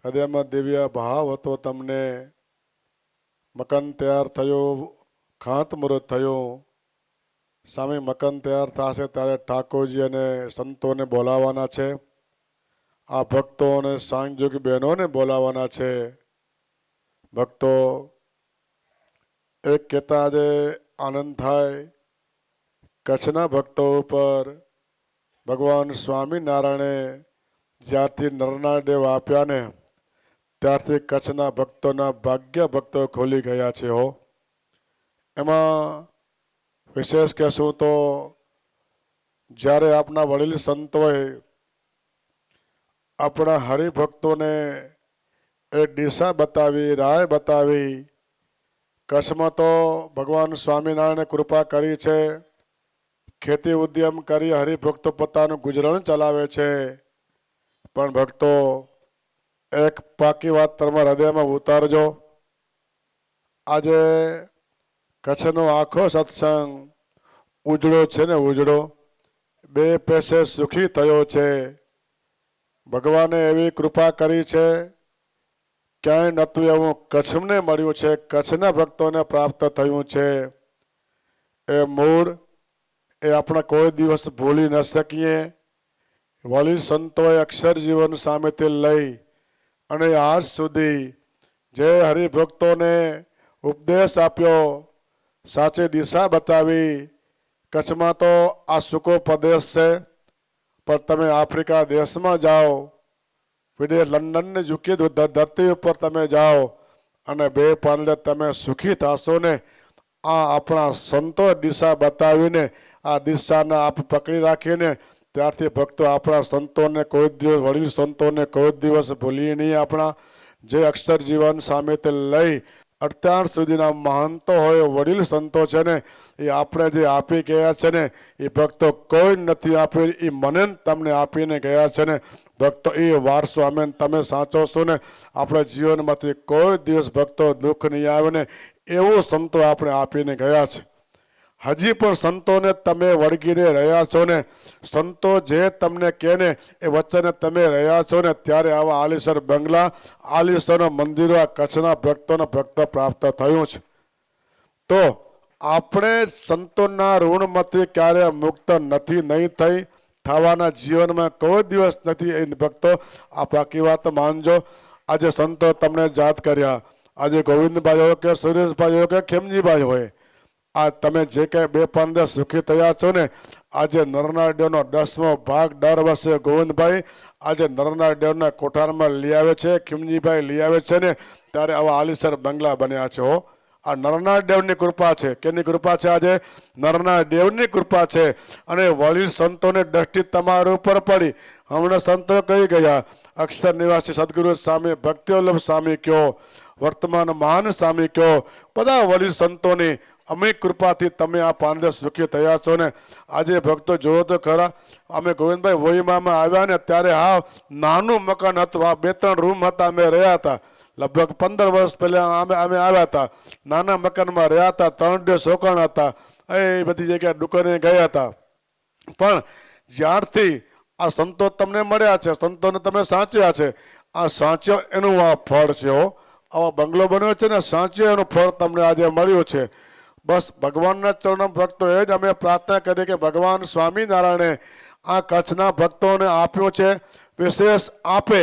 હૃદયમાં દિવ્ય ભાવ હતો, તમને મકાન તૈયાર થયો, ખાતમુહૂર્ત થયું, સામે મકાન તૈયાર થશે ત્યારે ઠાકોરજી અને સંતોને બોલાવવાના છે. આ ભક્તો અને સાંજોગી બહેનોને બોલાવવાના છે. ભક્તો એક કહેતા આજે આનંદ થાય, કચ્છના ભક્તો ઉપર ભગવાન સ્વામિનારાયણે જ્યારથી નરના દેવ આપ્યા ને ત્યારથી કચ્છના ભક્તોના ભાગ્ય ભક્તો ખોલી ગયા છે. હો, એમાં વિશેષ કહેશું તો જ્યારે આપણા વડીલ સંતોએ આપણા હરિભક્તોને એ દિશા બતાવી, રાહ બતાવી. કચ્છમાં તો ભગવાન સ્વામિનારાયણે કૃપા કરી છે, ખેતી ઉદ્યમ કરી હરિભક્તો પોતાનું ગુજરાન ચલાવે છે. પણ ભક્તો એક પાકી વાત તમારા હૃદયમાં ઉતારજો. આજે કચ્છનો આખો સત્સંગ ઉજળો છે ને ઉજળો, 2 પૈસે સુખી થયો છે. ભગવાને એવી કૃપા કરી છે, ક્યાંય નહોતું એવું કચ્છને મળ્યું છે, કચ્છના ભક્તોને પ્રાપ્ત થયું છે. એ મૂળ એ આપણે કોઈ દિવસ ભૂલી ન શકીએ. વળી સંતોએ અક્ષર જીવન સામેથી લઈ અને આજ સુધી જે હરિભક્તોને ઉપદેશ આપ્યો, સાચી દિશા બતાવી. કચ્છમાં તો આ સૂકો પ્રદેશ છે, પણ તમે આફ્રિકા દેશમાં જાઓ, વિદેશ લંડનની ઝૂકી ધરતી ઉપર તમે જાઓ અને 2 પાંદડે તમે સુખી થશો ને. આ આપણા સંતો દિશા બતાવીને આ દિશાને આપ પકડી રાખીને ત્યારથી ભક્તો આપણા સંતોને કોઈ દિવસ, વડીલ સંતોને કોઈ દિવસ ભૂલીએ નહીં. આપણા જે અક્ષર જીવન સામેથી લઈ અત્યાર સુધીના મહંતો હોય, વડીલ સંતો છે ને, એ આપણે જે આપી ગયા છે ને એ ભક્તો કોઈ નથી આપ્યું, એ મને તમને આપીને ગયા છે ને. ભક્તો એ વારસો અમે તમે સાચવશો ને આપણા જીવનમાંથી કોઈ દિવસ ભક્તો દુઃખ નહીં આવે ને એવું સંતો આપણે આપીને ગયા છે. હજી પણ સંતોને તમે વળગીને રહ્યા છો ને, સંતો જે તમને કહે ને એ વચને તમે રહ્યા છો ને, ત્યારે આવા આલીસર બંગલા, આલીસર મંદિરો આ કચ્છના ભક્તોને ભક્ત પ્રાપ્ત થયું છે. તો આપણે સંતોના ઋણમાંથી ક્યારે મુક્ત નથી, નહીં થઈ, થવાના જીવનમાં કોઈ દિવસ નથી. એ ભક્તો આ પાકી વાત માનજો. આજે સંતો તમને યાદ કર્યા, આજે ગોવિંદભાઈ હોય કે સુરેશભાઈ હોય કે ખેમજીભાઈ હોય, આ તમે જે કંઈ 2 પાંદડે સુખી થયા છો ને, આજે નરના દેવનો 10મો ભાગ દર વર્ષે ગોવિંદભાઈ આજે નરના દેવના કોઠારમાં લઈ આવે છે, ખીમજીભાઈ લઈ આવે છે ને, ત્યારે આવા આલીસર બંગલા બન્યા છે. હો, આ નરના દેવની કૃપા છે. કેની કૃપા છે? આજે નરના દેવની કૃપા છે. અને વડીલ સંતોને દ્રષ્ટિ તમારા ઉપર પડી. હમણાં સંતો કહી ગયા, અક્ષર નિવાસી સદગુરુ સ્વામી ભક્તિવલ્લભ સ્વામી કયો, વર્તમાન મહાન સ્વામી કયો, બધા વડીલ સંતોની અમે કૃપાથી તમે આ પાંદડે સુખી થયા છો ને. આજે ભક્તો જોવો તો ખરા, અમે ગોવિંદભાઈ વોઈમામાં આવ્યા ને ત્યારે હા નાનું મકાન હતું, આ 2-3 રૂમ હતા, અમે રહ્યા હતા. લગભગ 15 વર્ષ પહેલા અમે આવ્યા હતા, નાના મકાનમાં રહ્યા હતા, 3 સોકાણ હતા, એ બધી જગ્યાએ દુકાને ગયા હતા. પણ જ્યારથી આ સંતો તમને મળ્યા છે, સંતોને તમે સાચવ્યા છે, આ સાચવ્યો એનું આ ફળ છે. હો, આવો બંગલો બન્યો છે ને, સાચવ્યો એનું ફળ તમને આજે મળ્યું છે. બસ ભગવાનના ચરણમાં ભક્તો એ જ અમે પ્રાર્થના કરીએ કે ભગવાન સ્વામિનારાયણે આ કચ્છના ભક્તોને આપ્યું છે, વિશેષ આપે.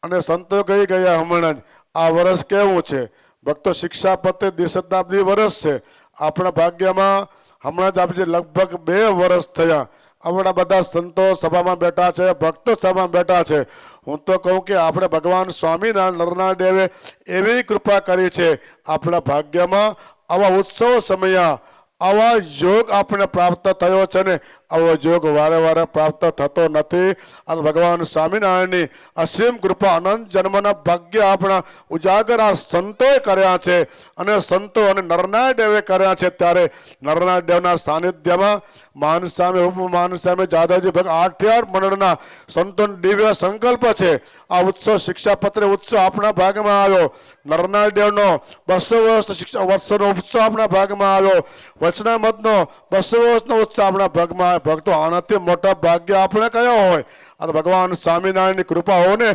અને સંતો કહી ગયા હમણાં જ આ વર્ષ કેવું છે ભક્તો? શિક્ષાપતિ દ્વિશતાબ્દી વર્ષ છે. આપણા ભાગ્યમાં હમણાં જ આપણે લગભગ 2 વર્ષ થયા. આપણા બધા સંતો સભામાં બેઠા છે, ભક્તો સભામાં બેઠા છે. હું તો કહું કે આપણે ભગવાન સ્વામિનારાયણ નરનારાયણ દેવે એવી કૃપા કરી છે. આપણા ભાગ્યમાં આવા ઉત્સવ સમયા આવા યોગ આપણે પ્રાપ્ત થયો છે ને, આવો યોગ વારે વારે પ્રાપ્ત થતો નથી. આ ભગવાન સ્વામિનારાયણની અસીમ કૃપા, અનંત જન્મના ભાગ્ય આપણા ઉજાગર આ સંતોએ કર્યા છે. અને સંતો અને નરનારાયણ દેવે કર્યા છે. ત્યારે નરનારાયણ દેવના સાનિધ્યમાં માન સામે ઉપમાન સામે જાદવજી ભગત 8 મંડળના સંતોનો દિવ્ય સંકલ્પ છે. આ ઉત્સવ શિક્ષાપત્ર ઉત્સવ આપણા ભાગમાં આવ્યો. નરનારાયણ દેવનો 200 વર્ષનો ઉત્સવ આપણા ભાગમાં આવ્યો. વચનામતનો 200 વર્ષનો ઉત્સવ આપણા ભાગમાં આવ્યો. ભક્તો આનાથી મોટા ભાગ્ય આપણે કયો હોય? આ ભગવાન સ્વામિનારાયણની કૃપા હોય ને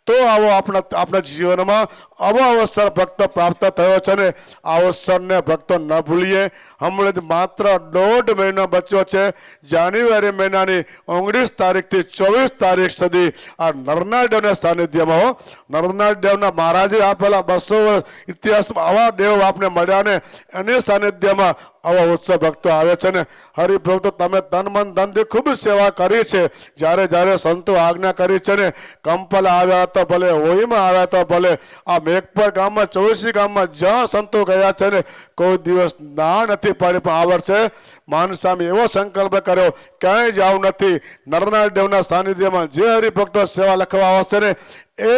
તો આવો આપણા જીવનમાં આવો અવસર ભક્ત પ્રાપ્ત થયો છે ને આ અવસરને ભક્તો ન ભૂલીએ. હમણાં જ માત્ર 1.5 મહિનો બચ્યો છે. જાન્યુઆરી મહિનાની 19 તારીખથી 24 તારીખ સુધી આ નરના દેવના સાનિધ્યમાં નરના દેવના મહારાજે આપેલા 200 વર્ષ ઇતિહાસમાં આવા દેવ આપને મળ્યા ને એની સાનિધ્યમાં આવા ઉત્સવ ભક્તો આવે છે ને. હરિભક્તો તમે તન મન ધનથી ખૂબ સેવા કરી છે. જ્યારે જ્યારે સંતો આજ્ઞા કરી છે ને કંપલ આવ્યા તો ભલે, હોળીમાં આવ્યા તો ભલે, આ મેઘપર ગામમાં 84 ગામમાં જ્યાં સંતો ગયા છે ને કોઈ દિવસ ના નથી પાડી. પણ આ વર્ષે માનસામી એવો સંકલ્પ કર્યો ક્યાંય જવું નથી. નરના દેવના સાનિધ્યમાં જે હરિભક્તો સેવા લખવા આવશે ને એ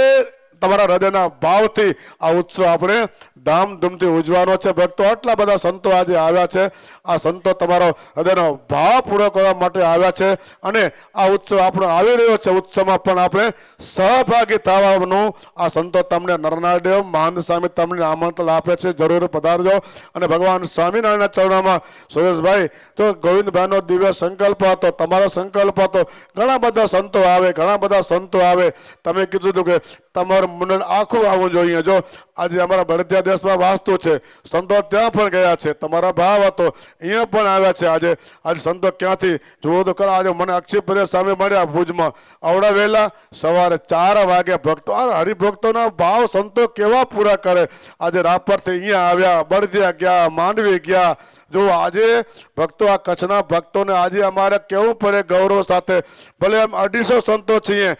તમારા હૃદયના ભાવથી આ ઉત્સવ આપણે ધામધૂમથી ઉજવાનો છે. ભક્તો આટલા બધા સંતો આજે આવ્યા છે. આ સંતો તમારો હૃદયનો ભાવ પૂરો કરવા માટે આવ્યા છે અને આ ઉત્સવ આપણો આવી રહ્યો છે. ઉત્સવમાં પણ આપણે સહભાગી થવાનું આ સંતો તમને નરનાદેવ મહાન સ્વામી તમને આમંત્રણ આપે છે. જરૂર પધારજો. અને ભગવાન સ્વામિનારાયણના ચરણોમાં સુરેશભાઈ તો ગોવિંદભાઈનો દિવ્ય સંકલ્પ હતો, તમારો સંકલ્પ હતો. ઘણા બધા સંતો આવે, ઘણા બધા સંતો આવે. તમે કીધું હતું કે તમારું મંડળ આખું આવવું જોઈએ. જો આજે અમારા બળદિયા દેશમાં વાસ્તુ છે, સંતો ત્યાં પણ ગયા છે. તમારા ભાવ હતો, અહીંયા પણ આવ્યા છે. આજે સંતો ક્યાંથી જુઓ તો ખરા. આજે મને અક્ષયપ્રિય સામે મળ્યા ભુજમાં આવડા વહેલા સવારે 4 વાગે. ભક્તો આ હરિભક્તોના ભાવ સંતો કેવા પૂરા કરે. આજે રાપરથી અહીંયા આવ્યા, બળદિયા ગયા, માંડવી ગયા. જો આજે ભક્તો આ કચ્છના ભક્તોને આજે અમારે કેવું પડે ગૌરવ સાથે. ભલે એમ 250 સંતો છીએ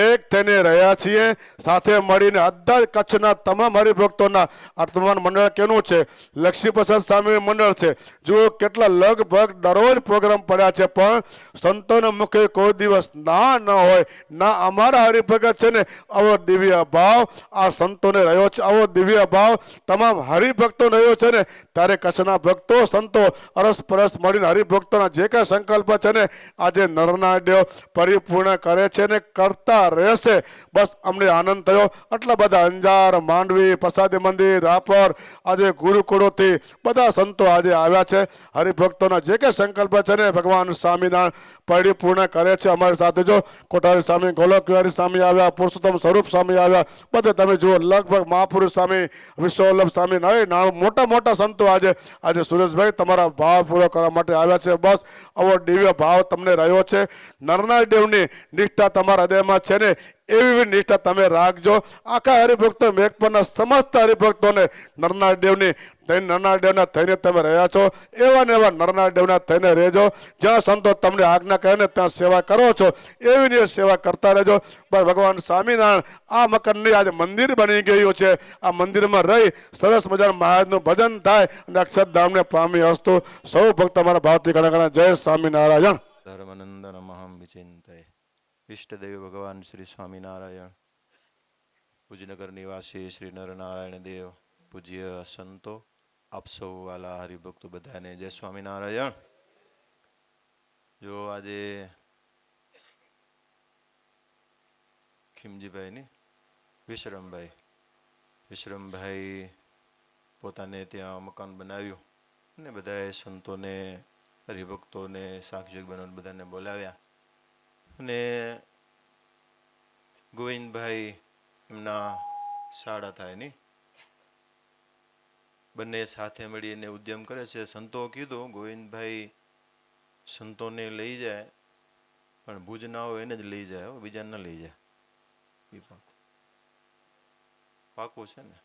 એક થઈને રહ્યા છીએ સાથે મળીને. બધા જ કચ્છના તમામ હરિભક્તોના આ તમામ મંડળ કેનું છે લક્ષ્મીપ્રસાદ સ્વામી મંડળ છે. જુઓ કેટલા લગભગ દરરોજ પ્રોગ્રામ પડ્યા છે પણ સંતોને મુખે કોઈ દિવસ ના ન હોય. ના અમારા હરિભગત છે ને આવો દિવ્ય ભાવ આ સંતોને રહ્યો છે. આવો દિવ્ય ભાવ તમામ હરિભક્તોને રહ્યો છે ને ત્યારે કચ્છના ભક્તો સંતો અરસપરસ મળીને હરિભક્તોના જે કાંઈ સંકલ્પ છે ને આજે નરના દેવ પરિપૂર્ણ કરે છે ને કરતા રહેશે. બસ અમને આનંદ થયો. આટલા બધા અંજાર, માંડવી, પ્રસાદી મંદિર, રાપર, આજે ગુરુકુળોથી બધા સંતો આજે આવ્યા છે. હરિભક્તોના જે કાંઈ સંકલ્પ છે ને ભગવાન સ્વામિનારાયણ પરિપૂર્ણ કરે છે. અમારી સાથે જો કોઠારી સ્વામી, ગોલકવિહારી સ્વામી આવ્યા, પુરુષોત્તમ સ્વરૂપ સ્વામી આવ્યા. બધે તમે જુઓ લગભગ મહાપુરુષ સ્વામી, વિશ્વવલ્લભ સ્વામી, મોટા મોટા સંતો આજે સુરેશભાઈ તમારા ભાવ પૂરો કરવા માટે આવ્યા છે. બસ આવો દિવ્ય ભાવ તમને રહ્યો છે. નરના દેવની નિષ્ઠા તમારા હૃદયમાં છે ને એવી નિષ્ઠા તમે રાખજો. આખા હરિભક્તો મેઘપરના સમસ્ત હરિભક્તોને નરના દેવની થઈને તમે રહ્યા છો એવા ને એવા નરના દેવના થઈને રહેજો. જ્યાં સંતો તમને આજ્ઞા કહે ને ત્યાં સેવા કરો છો એવી ને સેવા કરતા રહેજો. ભગવાન સ્વામિનારાયણ આ મકાનની આજે મંદિર બની ગયું છે. આ મંદિરમાં રહી સરસ મજાનું મહારાજનું ભજન થાય અને અક્ષરધામને પામી હસ્તુ. સૌ ભક્ત અમારા ભાવથી ઘણા ઘણા જય સ્વામિનારાયણ. ધર્મનંદનમહં વિચિંતય ઈષ્ટદેવ ભગવાન શ્રી સ્વામિનારાયણ. ભુજનગર નિવાસી શ્રી નરનારાયણ દેવ, પૂજ્ય સંતો, આપ સૌ વાલા હરિભક્તો બધાને જય સ્વામિનારાયણ. જો આજે ખીમજીભાઈની વિશ્રમભાઈ પોતાને ત્યાં મકાન બનાવ્યું અને બધાએ સંતોને, હરિભક્તોને, સાક્ષી બનો બધાને બોલાવ્યા અને ગોવિંદભાઈ એમના સાડા થાય ની બંને સાથે મળીને ઉદ્યમ કરે છે. સંતો કીધું ગોવિંદભાઈ સંતોને લઈ જાય પણ ભુજ ના હોય એને જ લઈ જાય, બીજા ન લઈ જાય. એ પણ પાકું છે ને.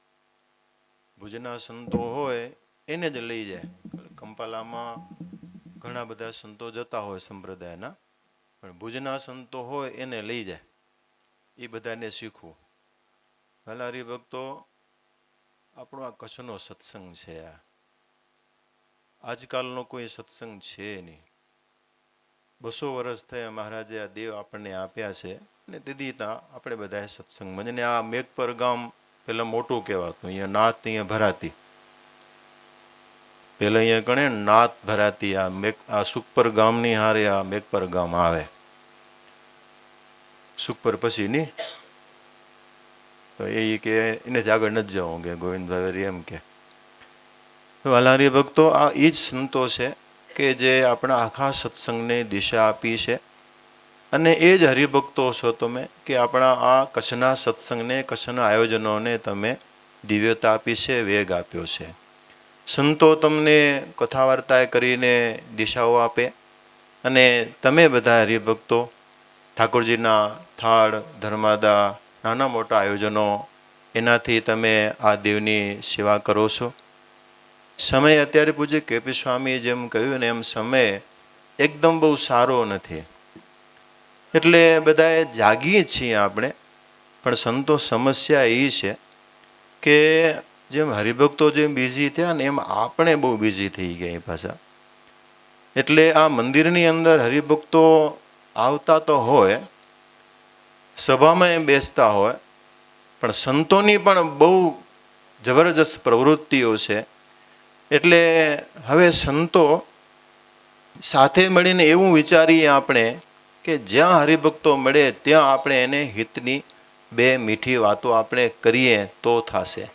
ભુજના સંતો હોય એને જ લઈ જાય. કંપાલામાં ઘણા બધા સંતો જતા હોય સંપ્રદાયના, પણ ભુજના સંતો હોય એને લઈ જાય. એ બધાને શીખવું. ભલા હરિભક્તો, આપણો આ કચ્છનો સત્સંગ છે. આજકાલનો કોઈ સત્સંગ છે નહીં. 200 વર્ષ થયા મહારાજે આ દેવ આપણને આપ્યા છે અને તેથી ત્યાં આપણે બધાએ સત્સંગમાં. અને આ મેઘપર ગામ પેલા મોટું કહેવાતું. અહીંયા નાત અહીંયા ભરાતી. પેલા અહીંયા ગણે નાત ભરાતી. આ સુખપર ગામની હારે આ મેઘપર ગામ આવે. સુખપર પછી ની તો એ કે એને જ આગળ નથી જવું કે ગોવિંદભાઈ એમ કે. વાલા હરિભક્તો, આ એ જ સંતો છે કે જે આપણા આખા સત્સંગને દિશા આપી છે. અને એ જ હરિભક્તો છો તમે કે આપણા આ કચ્છના સત્સંગને, કચ્છના આયોજનોને તમે દિવ્યતા આપી છે, વેગ આપ્યો છે. સંતો તમને કથા વાર્તાએ કરીને દિશાઓ આપે અને તમે બધા હરિભક્તો ઠાકોરજીના થાળ, ધર્માદા, નાના મોટા આયોજનો એનાથી તમે આ દેવની સેવા કરો છો. સમય અત્યારે પૂજ્ય કેપી સ્વામીએ જેમ કહ્યું ને એમ સમય એકદમ બહુ સારો નથી. એટલે બધાએ જાગીએ છીએ આપણે, પણ સંતો સમસ્યા એ છે કે જેમ હરિભક્તો જેમ બિઝી થયા ને એમ આપણે બહુ બિઝી થઈ ગયા પાછા. એટલે આ મંદિરની અંદર હરિભક્તો આવતા તો હોય, સભામાં એમ બેસતા હોય, પણ સંતોની પણ બહુ જબરજસ્ત પ્રવૃત્તિઓ છે. એટલે હવે સંતો સાથે મળીને એવું વિચારીએ આપણે કે જ્યાં હરિભક્તો મળે ત્યાં આપણે એને હિતની બે મીઠી વાતો આપણે કરીએ તો થશે.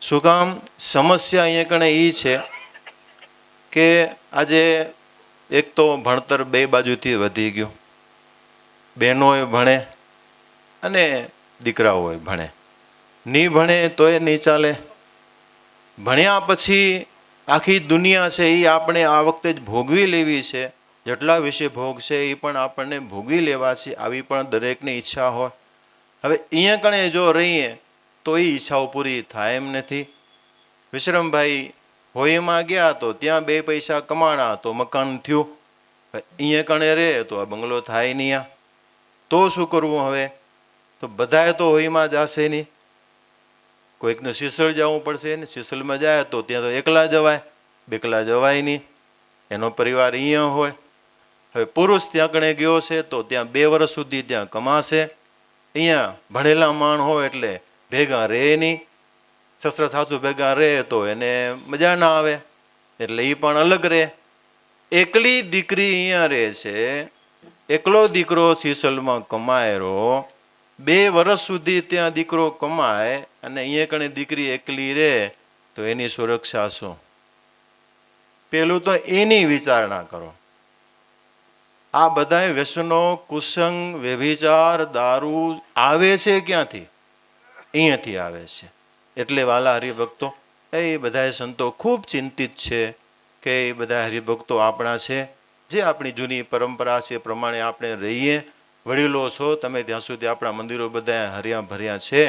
શું કામ? સમસ્યા અહીંયા કણે એ છે કે આજે એક તો ભણતર બે બાજુથી વધી ગયું. બહેનોએ ભણે અને દીકરાઓએ ભણે. નહીં ભણે તો એ નહીં ચાલે. ભણ્યા પછી આખી દુનિયા છે એ આપણે આ વખતે જ ભોગવી લેવી છે. જેટલા વિશે ભોગ છે એ પણ આપણને ભોગવી લેવા છે, આવી પણ દરેકની ઈચ્છા હોય. હવે અહીંયા કણે જો રહીએ તો એ ઈચ્છાઓ પૂરી થાય એમ નથી. વિશ્રમભાઈ હોળીમાં ગયા તો ત્યાં 2 પૈસા કમાણા તો મકાન થયું. અહીંયા કણે રહે તો આ બંગલો થાય નહીં. તો શું કરવું હવે? તો બધાએ તો હોળીમાં જશે નહીં. કોઈકને સિસલ જવું પડશે ને, સિસલમાં જાય તો ત્યાં તો એકલા જવાય, બેકલા જવાય નહીં. એનો પરિવાર અહીંયા હોય. હવે પુરુષ ત્યાં કણે ગયો છે તો ત્યાં 2 વર્ષ સુધી ત્યાં કમાશે. અહીંયા ભણેલા માણ હોય એટલે ભેગા રહે નહીં. સસરા સાસુ ભેગા રહે તો એને મજા ના આવે, એટલે એ પણ અલગ રહે. એકલી દીકરી અહીંયા રહે છે, એકલો દીકરો સિસલમાં કમાયેલો. 2 વર્ષ સુધી ત્યાં દીકરો કમાય અને અહીંયા કણે દીકરી એકલી રહે તો એની સુરક્ષા શું? પેલું તો એની વિચારણા કરો. આ બધા વ્યસનો, કુસંગ, વ્યભિચાર, દારૂ આવે છે ક્યાંથી? અહીંયાથી આવે છે. એટલે વાલા હરિભક્તો, એ બધા સંતો ખૂબ ચિંતિત છે કે એ બધા હરિભક્તો આપણા છે, જે આપણી જૂની પરંપરા છે પ્રમાણે આપણે રહીએ. વડીલો છો તમે, ત્યાં સુધી આપણા મંદિરો બધા હર્યા ભર્યા છે.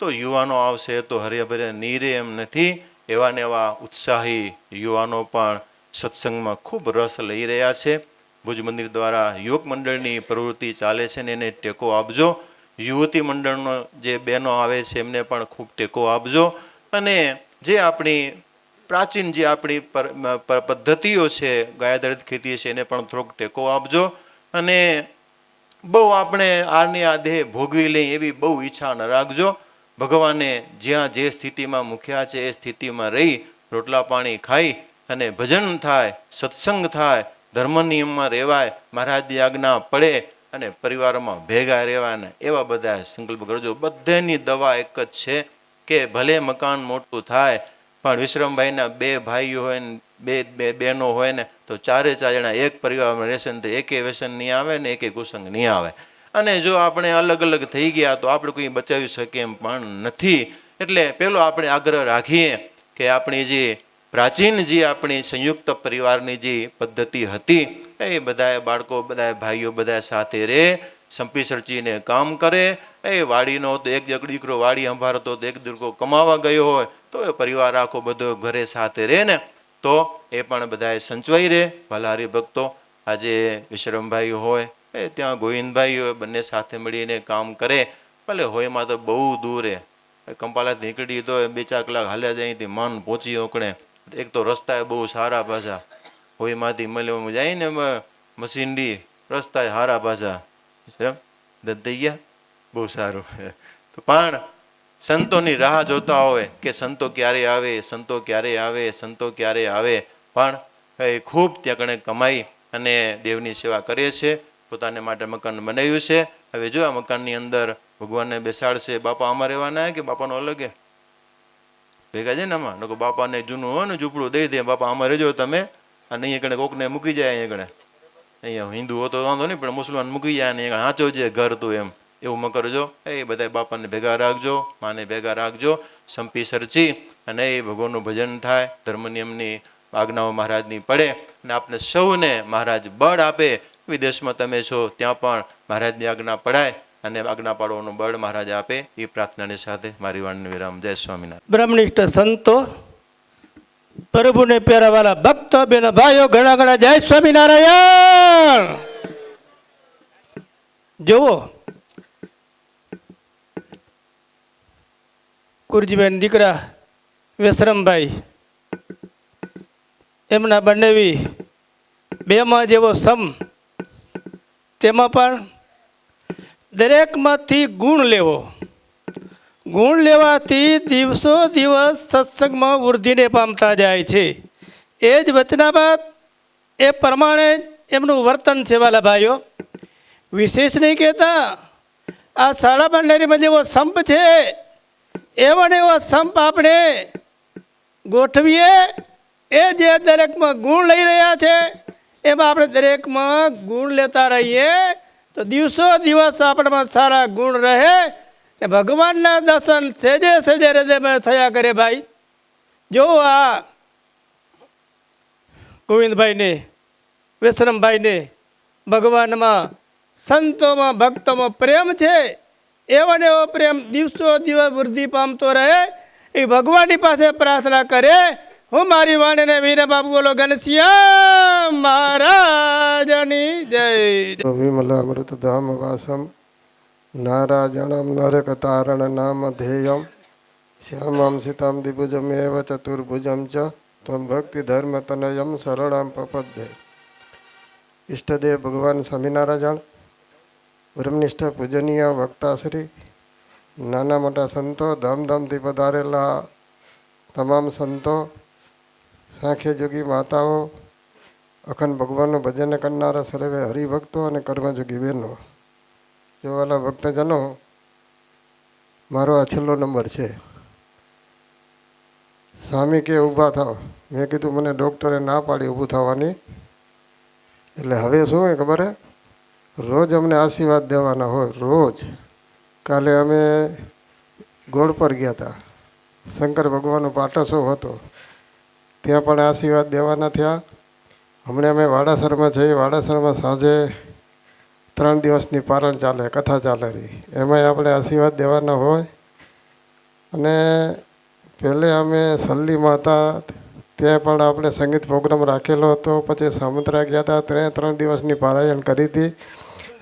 તો યુવાનો આવશે તો હર્યા ભર્યા નહીં રહે એમ નથી. એવા ને એવા ઉત્સાહી યુવાનો પણ સત્સંગમાં ખૂબ રસ લઈ રહ્યા છે. ભુજ મંદિર દ્વારા યુવક મંડળની પ્રવૃત્તિ ચાલે છે ને એને ટેકો આપજો. યુવતી મંડળનો જે બહેનો આવે છે એમને પણ ખૂબ ટેકો આપજો. અને જે આપણી પ્રાચીન જે આપણી પદ્ધતિઓ છે, ગાયાધારિત ખેતી છે, એને પણ થોડોક ટેકો આપજો. અને બહુ આપણે આની આ દેહ ભોગવી લઈએ એવી બહુ ઈચ્છા ન રાખજો. ભગવાને જ્યાં જે સ્થિતિમાં મૂક્યા છે એ સ્થિતિમાં રહી રોટલા પાણી ખાઈ અને ભજન થાય, સત્સંગ થાય, ધર્મ નિયમમાં રહેવાય, મહારાજની આજ્ઞા પડે અને પરિવારમાં ભેગા રહેવાય ને એવા બધા સંકલ્પ કરજો. બધાની દવા એક જ છે કે ભલે મકાન મોટું થાય પણ વિશ્રમભાઈના 2 ભાઈઓ હોય ને 2 બહેનો હોય ને તો 4 જણા એક પરિવારમાં રહેશે ને તો એકે વ્યસન નહીં આવે ને એકે કુસંગ નહીં આવે. અને જો આપણે અલગ અલગ થઈ ગયા તો આપણે કોઈ બચાવી શકીએ એમ પણ નથી. એટલે પેલો આપણે આગ્રહ રાખીએ કે આપણી જે પ્રાચીન જે આપણી સંયુક્ત પરિવારની જે પદ્ધતિ હતી એ બધાએ બાળકો, બધાએ ભાઈઓ બધા સાથે રહે, સંપી સરચીને કામ કરે. એ વાડીનો તો એક દીકરો વાડી સંભાળતો તો એક દીકરો કમાવા ગયો હોય તો એ પરિવાર આખો બધો ઘરે સાથે રહે ને તો એ પણ બધાએ સંચવાઈ રહે. ભલા હરિભક્તો, આજે વિશ્રમભાઈ હોય એ ત્યાં ગોવિંદભાઈ હોય, બંને સાથે મળીને કામ કરે. ભલે હોયમાં તો બહુ દૂર હે, કંપાલાથી નીકળી તો 2-4 કલાક હાલ્યા જાય અહીંથી મન પહોંચી ઓકણે. એક તો રસ્તા બહુ સારા પાછા, હોયમાંથી મળે જાય ને મશીનડી રસ્તા સારા પાછા દઈ ગયા, બહુ સારું. તો પણ સંતોની રાહ જોતા હોય કે સંતો ક્યારે આવે, સંતો ક્યારે આવે, સંતો ક્યારે આવે. પણ એ ખૂબ ત્યાં કણે કમાઈ અને દેવની સેવા કરે છે. પોતાને માટે મકાન બનાવ્યું છે. હવે જો આ મકાનની અંદર ભગવાનને બેસાડશે. બાપા આમાં રહેવાના કે બાપાનો અલગ હે? ભેગા છે ને આમાં. લોકો બાપાને જૂનું હોય ને ઝૂંપડું દઈ દે, બાપા આમાં રહેજો તમે, અને અહીંયા કણે કોકને મૂકી જાય અહીંયા કણે. અહીંયા હિન્દુ હો તો વાંધો નહીં, પણ મુસલમાન મૂકી જાય ને હાચો છે ઘર તું એમ એવું ન કરજો. એ બધા બાપાને ભેગા રાખજો, માને ભેગા રાખજો, સંપી સરચી અને એ ભગવાનનું ભજન થાય, ધર્મ નિયમની આજ્ઞાઓ મહારાજની પડે અને આપને સૌને મહારાજ બળ આપે. વિદેશમાં તમે છો ત્યાં પણ મહારાજની આજ્ઞા પડાય અને આજ્ઞા પાડવાનું બળ મહારાજ આપે, એ પ્રાર્થનાની સાથે મારી વાણીનો વિરામ. જય સ્વામિનારાયણ. બ્રહ્મનિષ્ઠ સંતો, પ્રભુને પ્યારાવાળા ભક્તો, બેન ભાઈઓ, ઘણા ઘણા જય સ્વામિનારાયણ. જુઓ, કુરજીબેન દીકરા વેસરમભાઈ, એમના બંનેવી બેમાં જેવો સમ, તેમાં પણ દરેકમાંથી ગુણ લેવો. ગુણ લેવાથી દિવસો દિવસ સત્સંગમાં વૃદ્ધિને પામતા જાય છે. એ જ વચનાબાદ એ પ્રમાણે એમનું વર્તન છે વાલા ભાઈઓ. વિશેષ નહીં કહેતા, આ શાળા બંનેરીમાં જેવો સંપ છે એવો ને એવો સંપ આપણે ગોઠવીએ. એ જે દરેકમાં ગુણ લઈ રહ્યા છે એમાં આપણે દરેકમાં ગુણ લેતા રહીએ તો દિવસો દિવસ આપણામાં સારા ગુણ રહે ને ભગવાનના દર્શન સેજે સેજે હૃદયમાં થયા કરે. ભાઈ જો આ ગોવિંદભાઈને, વિશ્રમભાઈને ભગવાનમાં, સંતોમાં, ભક્તોમાં પ્રેમ છે. એવો ને એવો પ્રેમ દિવસો દિવસ વૃદ્ધિ પામતો રહે એ ભગવાનની પાસે પ્રાર્થના કરે. હું મારી વાણીને વીરા બાપુ બોલો ઘનશ્યામ મહારાજની જય. વિમલામૃતધામ વાસમ નારાયણમ નરકતારણ નામ ધેયમ શ્યામમ સીતામ દ્વિભુજમેવ ચતુર્ભુજમ ચ ત્વમ ભક્તિ ધર્મ તનયમ શરણમ પપદ્ય. ઈષ્ટદેવ ભગવાન સ્વામિનારાયણ, બ્રહ્મનિષ્ઠ પૂજનીય વક્તાશ્રી, નાના મોટા સંતો, ધામધામથી પધારેલા તમામ સંતો, સાંખ્ય જોગી માતાઓ, અખંડ ભગવાનનું ભજન કરનારા સર્વે હરિભક્તો અને કર્મજોગી બહેનો, જોવાલા ભક્તજનો, મારો આ છેલ્લો નંબર છે. સ્વામી કે ઊભા થાવ, મેં કીધું મને ડૉક્ટરે ના પાડી ઊભું થવાની. એટલે હવે શું હોય ખબર હે, રોજ અમને આશીર્વાદ દેવાના હોય, રોજ. કાલે અમે ગોળ પર ગયા હતા, શંકર ભગવાનનો પાટોત્સવ હતો, ત્યાં પણ આશીર્વાદ દેવાના થયા. હમણાં અમે વાડાસરમાં જઈએ, વાડાસરમાં સાંજે 3 દિવસની પારણ ચાલે, કથા ચાલે રહી, એમાંય આપણે આશીર્વાદ દેવાના હોય. અને પહેલે અમે સલ્લીમાં હતા ત્યાં પણ આપણે સંગીત પ્રોગ્રામ રાખેલો હતો. પછી સામંતરા ગયા હતા, ત્યાં 3 દિવસની પારાયણ કરી હતી.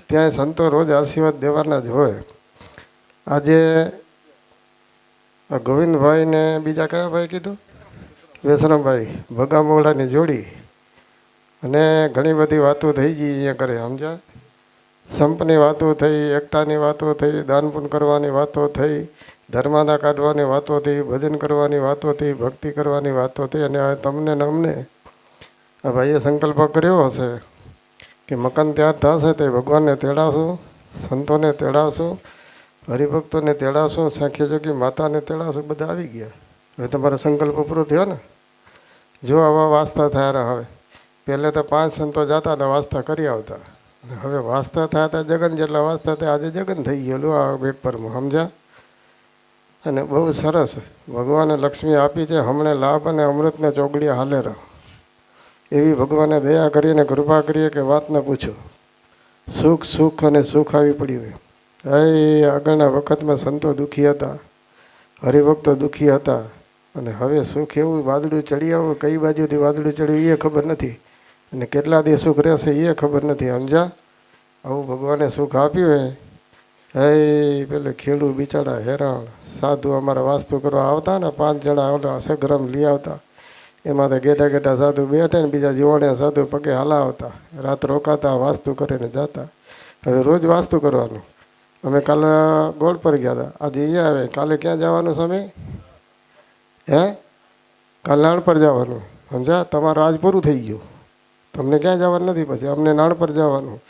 ત્યાં સંતો રોજ આશીર્વાદ દેવાના જ હોય. આજે ગોવિંદભાઈ ને બીજા કયા ભાઈ કીધું, વેસરમભાઈ, ભગા મોગડાની જોડી, અને ઘણી બધી વાતો થઈ ગઈ અહીંયા કરે, સમજ્યા. સંપની વાતો થઈ, એકતાની વાતો થઈ, દાન પુણ્ય કરવાની વાતો થઈ, ધર્માદા કાઢવાની વાતો થઈ, ભજન કરવાની વાતો થઈ, ભક્તિ કરવાની વાતો થઈ. અને તમને ને અમને આ ભાઈએ સંકલ્પ કર્યો હશે કે મકાન તૈયાર થશે તે ભગવાનને તેડાવશું, સંતોને તેડાવશું, હરિભક્તોને તેડાવશું, સાંખ્ય જોગી માતાને તેડાવશું. બધા આવી ગયા. હવે તમારો સંકલ્પ પૂરો થયો ને. જો આવા વાસ્તા થયા. હવે પહેલે તો 5 સંતો જતા ને વાસ્તા કરી આવતા, હવે વાસ્તા થયા હતા જગન જેટલા વાસ્તા થયા. આજે જગન થઈ ગયેલું આ પેપરમાં, સમજ્યા. અને બહુ સરસ ભગવાને લક્ષ્મી આપી છે. હમણે લાભ અને અમૃતને ચોગડીએ હાલે રહો એવી ભગવાને દયા કરીને કૃપા કરીએ કે વાત ન પૂછો. સુખ સુખ અને સુખ આવી પડ્યું હોય. આગળના વખતમાં સંતો દુઃખી હતા, હરિભક્તો દુઃખી હતા, અને હવે સુખ એવું વાદળું ચડી આવું, કઈ બાજુથી વાદળું ચડ્યું એ ખબર નથી, અને કેટલા દી સુખ રહેશે એ ખબર નથી, સમજા. આવું ભગવાને સુખ આપ્યું હોય. પેલે ખેડૂત બિચારા હેરાન. સાધુ અમારા વાસ્તુ કરવા આવતા ને, 5 જણા ઓલા સગ્રમ લઈ આવતા, એમાં તો ગેટા ગેટા સાધુ બેઠે ને બીજા જોવાણિયા સાધુ પગે હલાવતા, રાત રોકાતા, વાસ્તુ કરીને જતા. હવે રોજ વાસ્તુ કરવાનું. અમે કાલે ગોળ પર ગયા હતા, આજે અહીંયા આવે. કાલે ક્યાં જવાનું સ્વામી? કાલે નાણ પર જવાનું, સમજ્યા. તમારું આજ પૂરું થઈ ગયું, તમને ક્યાં જવાનું નથી. પછી અમને નાણ પર જવાનું.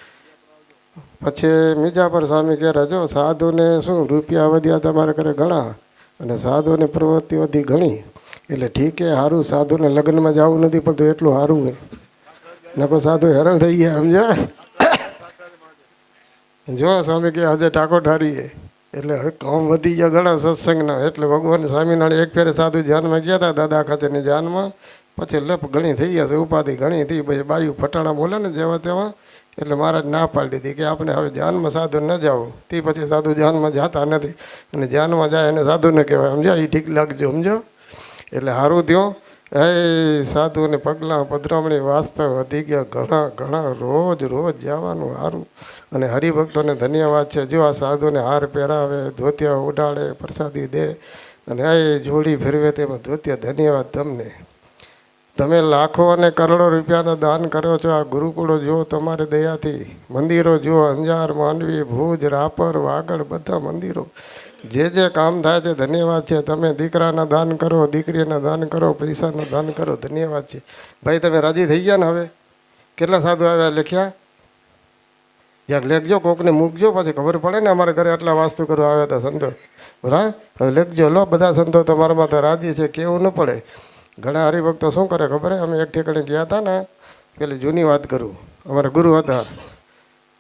પછી મીજાપર સ્વામી કહે જો સાધુને શું રૂપિયા વધ્યા તમારે ઘરે ઘણા, અને સાધુને પ્રવૃત્તિ વધી ઘણી, એટલે ઠીક હે, સારું. સાધુને લગ્નમાં જવું નથી પડતું એટલું સારું હોય, નકો સાધુ હેરાન થઈ ગયા સમજ્યા. જો સ્વામી કે આજે ટાકો ઠારીએ એટલે હવે કામ વધી ગયા ઘણા સત્સંગના. એટલે ભગવાન સ્વામિનારાયણ એક ફેરે સાધુ ધ્યાનમાં ગયા હતા દાદા ખાતેની ધ્યાનમાં. પછી લપ ઘણી થઈ ગયા છે, ઉપાધિ ઘણી થઈ. પછી બાયું ફટાણા બોલે ને જેવા તેવા, એટલે મહારાજ ના પાડી દીધી કે આપણે હવે ધ્યાનમાં સાધુ ન જાઓ. તે પછી સાધુ ધ્યાનમાં જતા નથી, અને ધ્યાનમાં જાય એને સાધુ ન કહેવાય સમજ્યા. એ ઠીક લાગજો સમજો. એટલે સારું થયું. એ સાધુને પગલાં પધરામણી વાસ્તવ વધી ગયા ઘણા ઘણા. રોજ રોજ જવાનું સારું. અને હરિભક્તોને ધન્યવાદ છે. જો આ સાધુને હાર પહેરાવે, ધોતિયા ઉડાડે, પ્રસાદી દે, અને એ જોડી ફેરવે તેમાં ધોતિયા. ધન્યવાદ તમને. તમે લાખો અને કરોડો રૂપિયાના દાન કરો છો. આ ગુરુકુળો જુઓ તમારી દયાથી. મંદિરો જુઓ, અંજાર, માંડવી, ભુજ, રાપર, વાગડ, બધા મંદિરો. જે કામ થાય છે ધન્યવાદ છે. તમે દીકરાના દાન કરો, દીકરીના દાન કરો, પૈસાના દાન કરો, ધન્યવાદ છે. ભાઈ તમે રાજી થઈ ગયા ને? હવે કેટલા સાધુ આવ્યા લખ્યા? જ્યાં લેખજો, કોકને મૂકજો, પછી ખબર પડે ને અમારા ઘરે આટલા વાસ્તુ કરવા આવ્યા હતા સંતો. બરાબર, હવે લેખજો. લો બધા સંતો તમારા માટે રાજી છે, કેવું ન પડે. ઘણા હરિભક્તો શું કરે ખબર? અમે એક ઠેકાણે ગયા હતા ને, પેલી જૂની વાત કરું, અમારા ગુરુ હતા.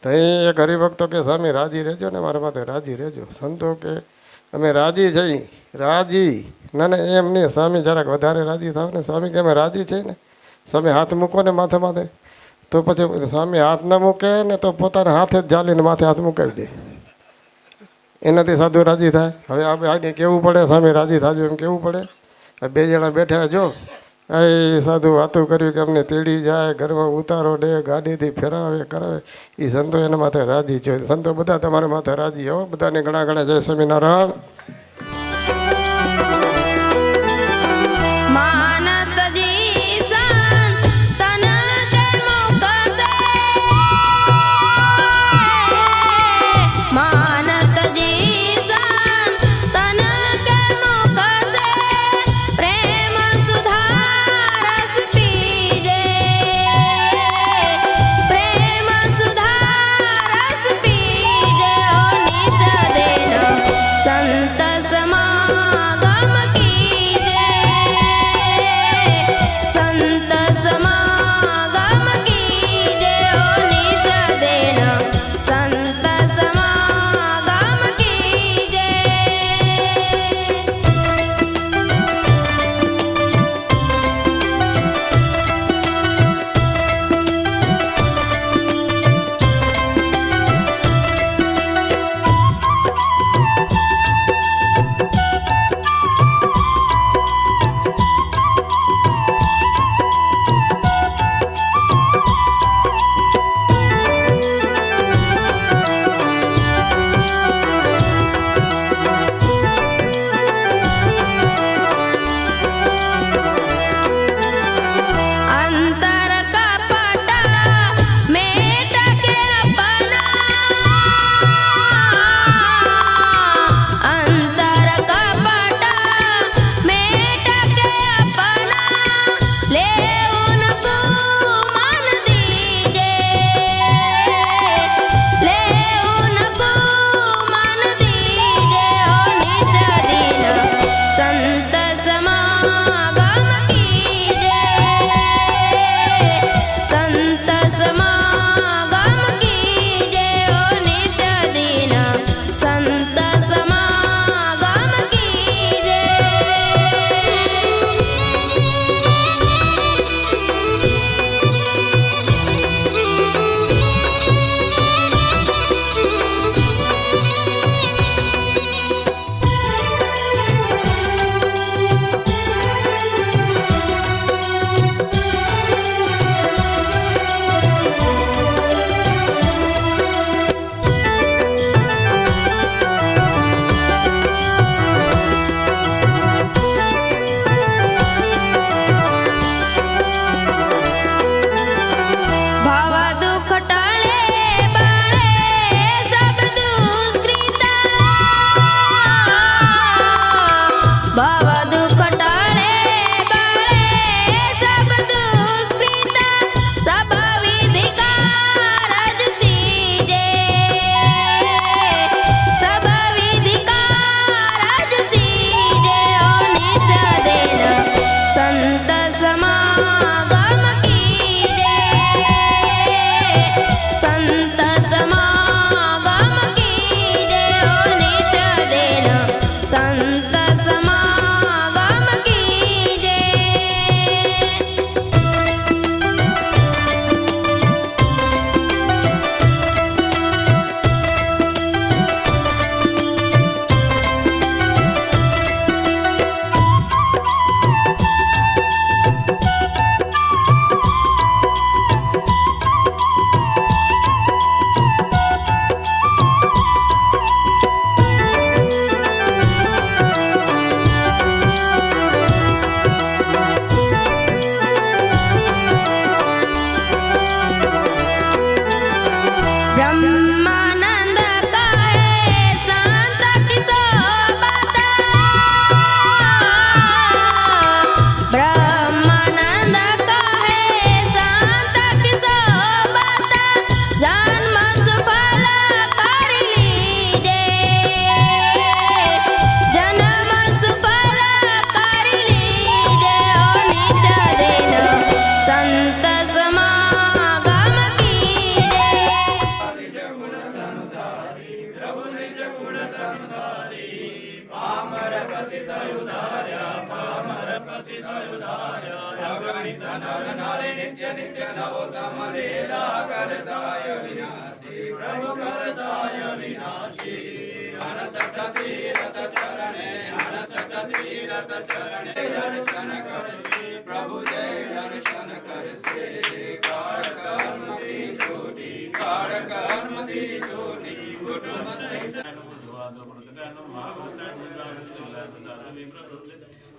તો અહીં એક હરિભક્તો કે સ્વામી રાજી રહેજો ને, મારા માટે રાજી રહેજો. સંતો કે અમે રાજી જઈ. રાજી ના ના એમ નહીં, સ્વામી જરાક વધારે રાજી થાવ ને. સ્વામી કે અમે રાજી છીએ ને. સ્વામી હાથ મૂકો ને માથે માથે. તો પછી સ્વામી હાથ ના મૂકે ને તો પોતાના હાથે જ ઝાલીને માથે હાથ મુકાવી દે. એનાથી સાધુ રાજી થાય. હવે આપણે કેવું પડે સ્વામી રાજી થાજો એમ કેવું પડે. બે જણા બેઠા જો એ સાધુ વાતો કર્યું કે અમને તેડી જાય, ઘરમાં ઉતારો દે, ગાડીથી ફેરાવે કરાવે. એ સંતો એના માથે રાજી છે. સંતો બધા તમારા માથે રાજી હો. બધાને ઘણા ઘણા જય સ્વામિનારાયણ. સંત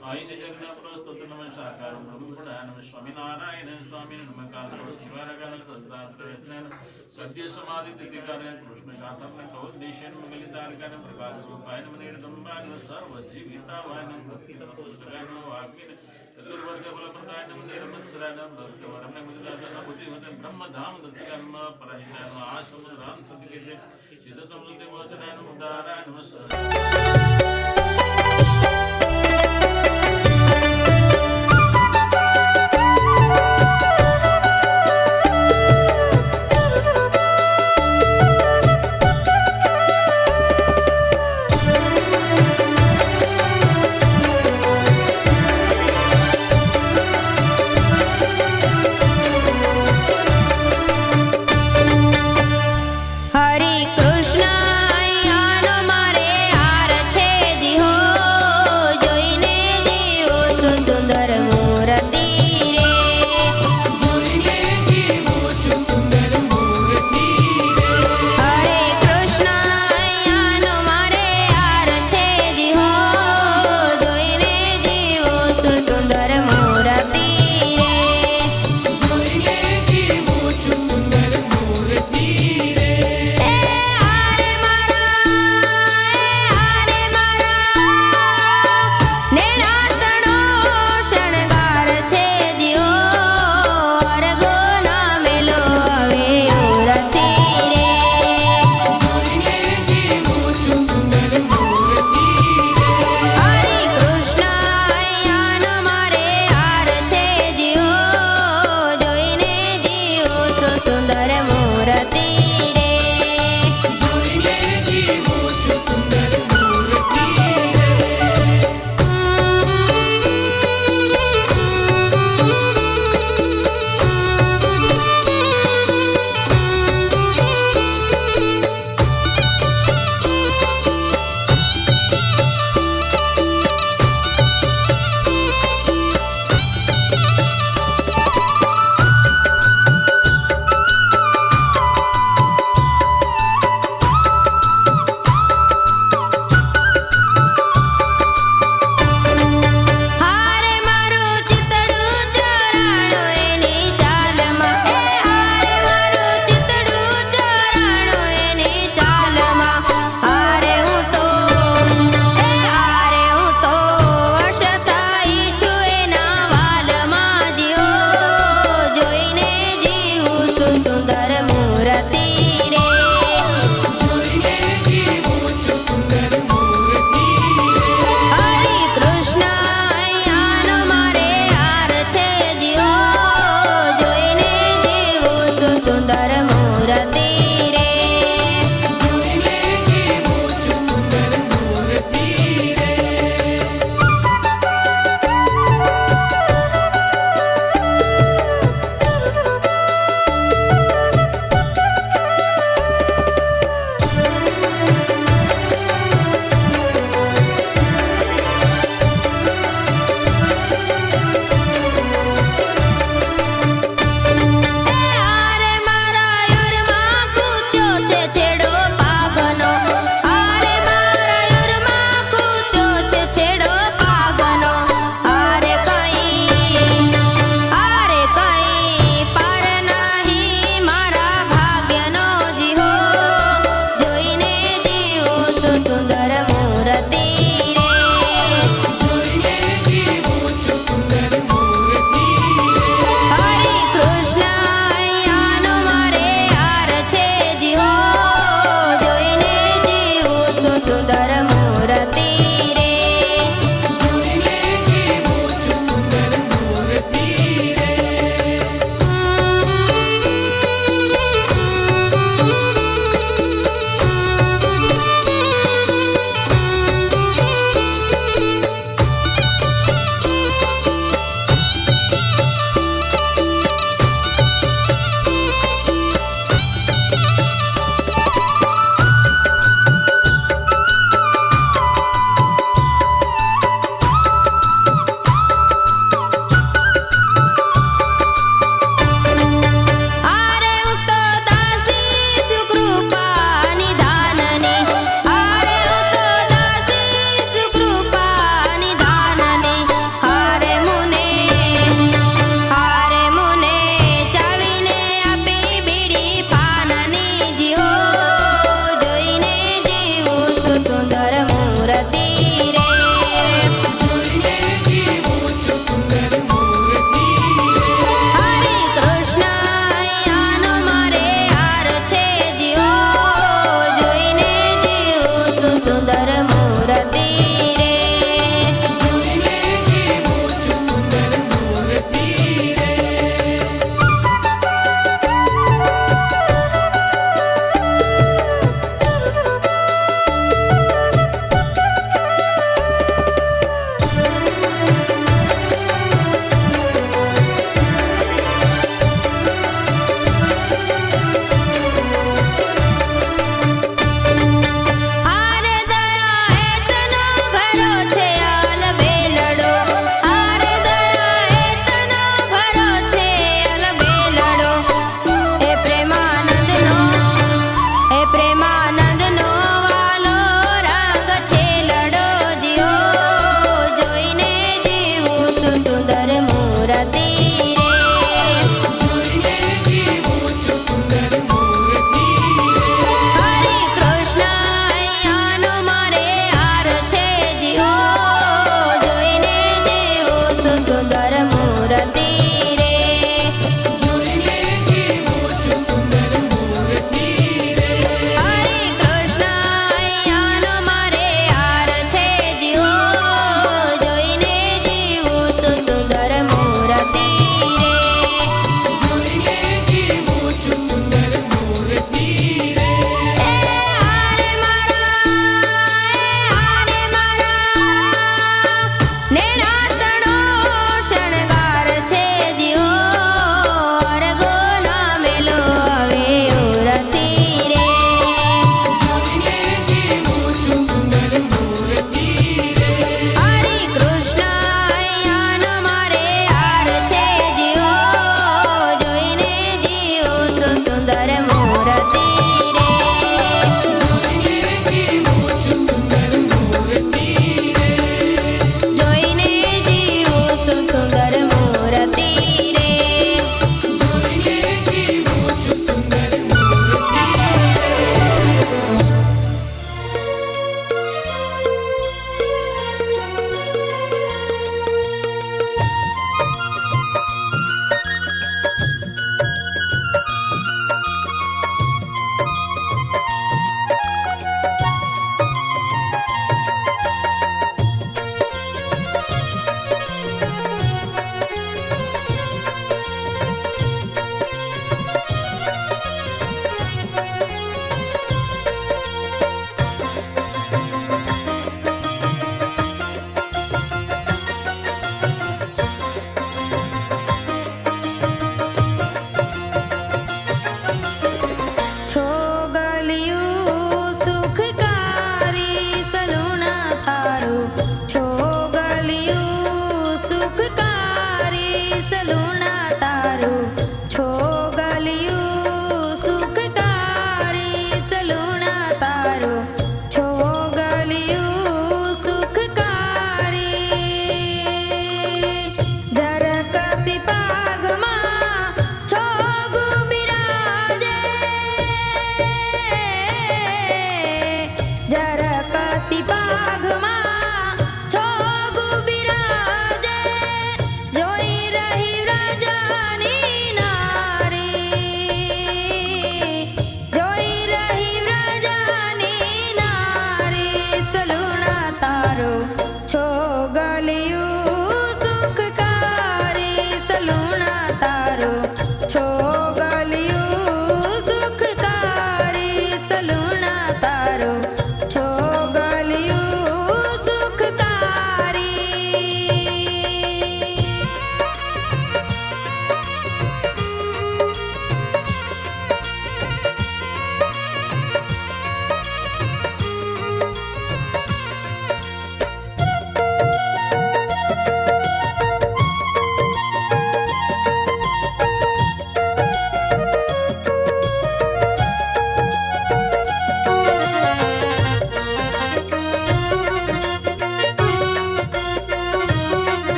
અહીં છે જગના પ્રસ્તુત નમઃ સાકાર બ્રહ્મપુરાય નમઃ સ્વામિનારાયણ સ્વામી નમઃ કાલ શિવારાગણ તસ્તા પ્રયત્ન સત્ય સમાધિ તિતિકારે કૃષ્ણ ગાથમ કૌદેશન મંગલિતારકાન પ્રકાશ રૂપાય નમઃ નિર્દંબાન સર્વ જીવિતાવાન ભક્તિ પુસ્તકાન વાગ્યન ચતુર્વર્ગ ફલ પ્રદાય નમઃ નિર્મત્સરાન ભક્તવરમ ગુજરાતન બુદ્ધિવત બ્રહ્મધામ દત્કર્મ પરાહિતાન આસમ રામ સદકે સિદ્ધતમ સુતે મોચનાન ઉદારાન નમઃ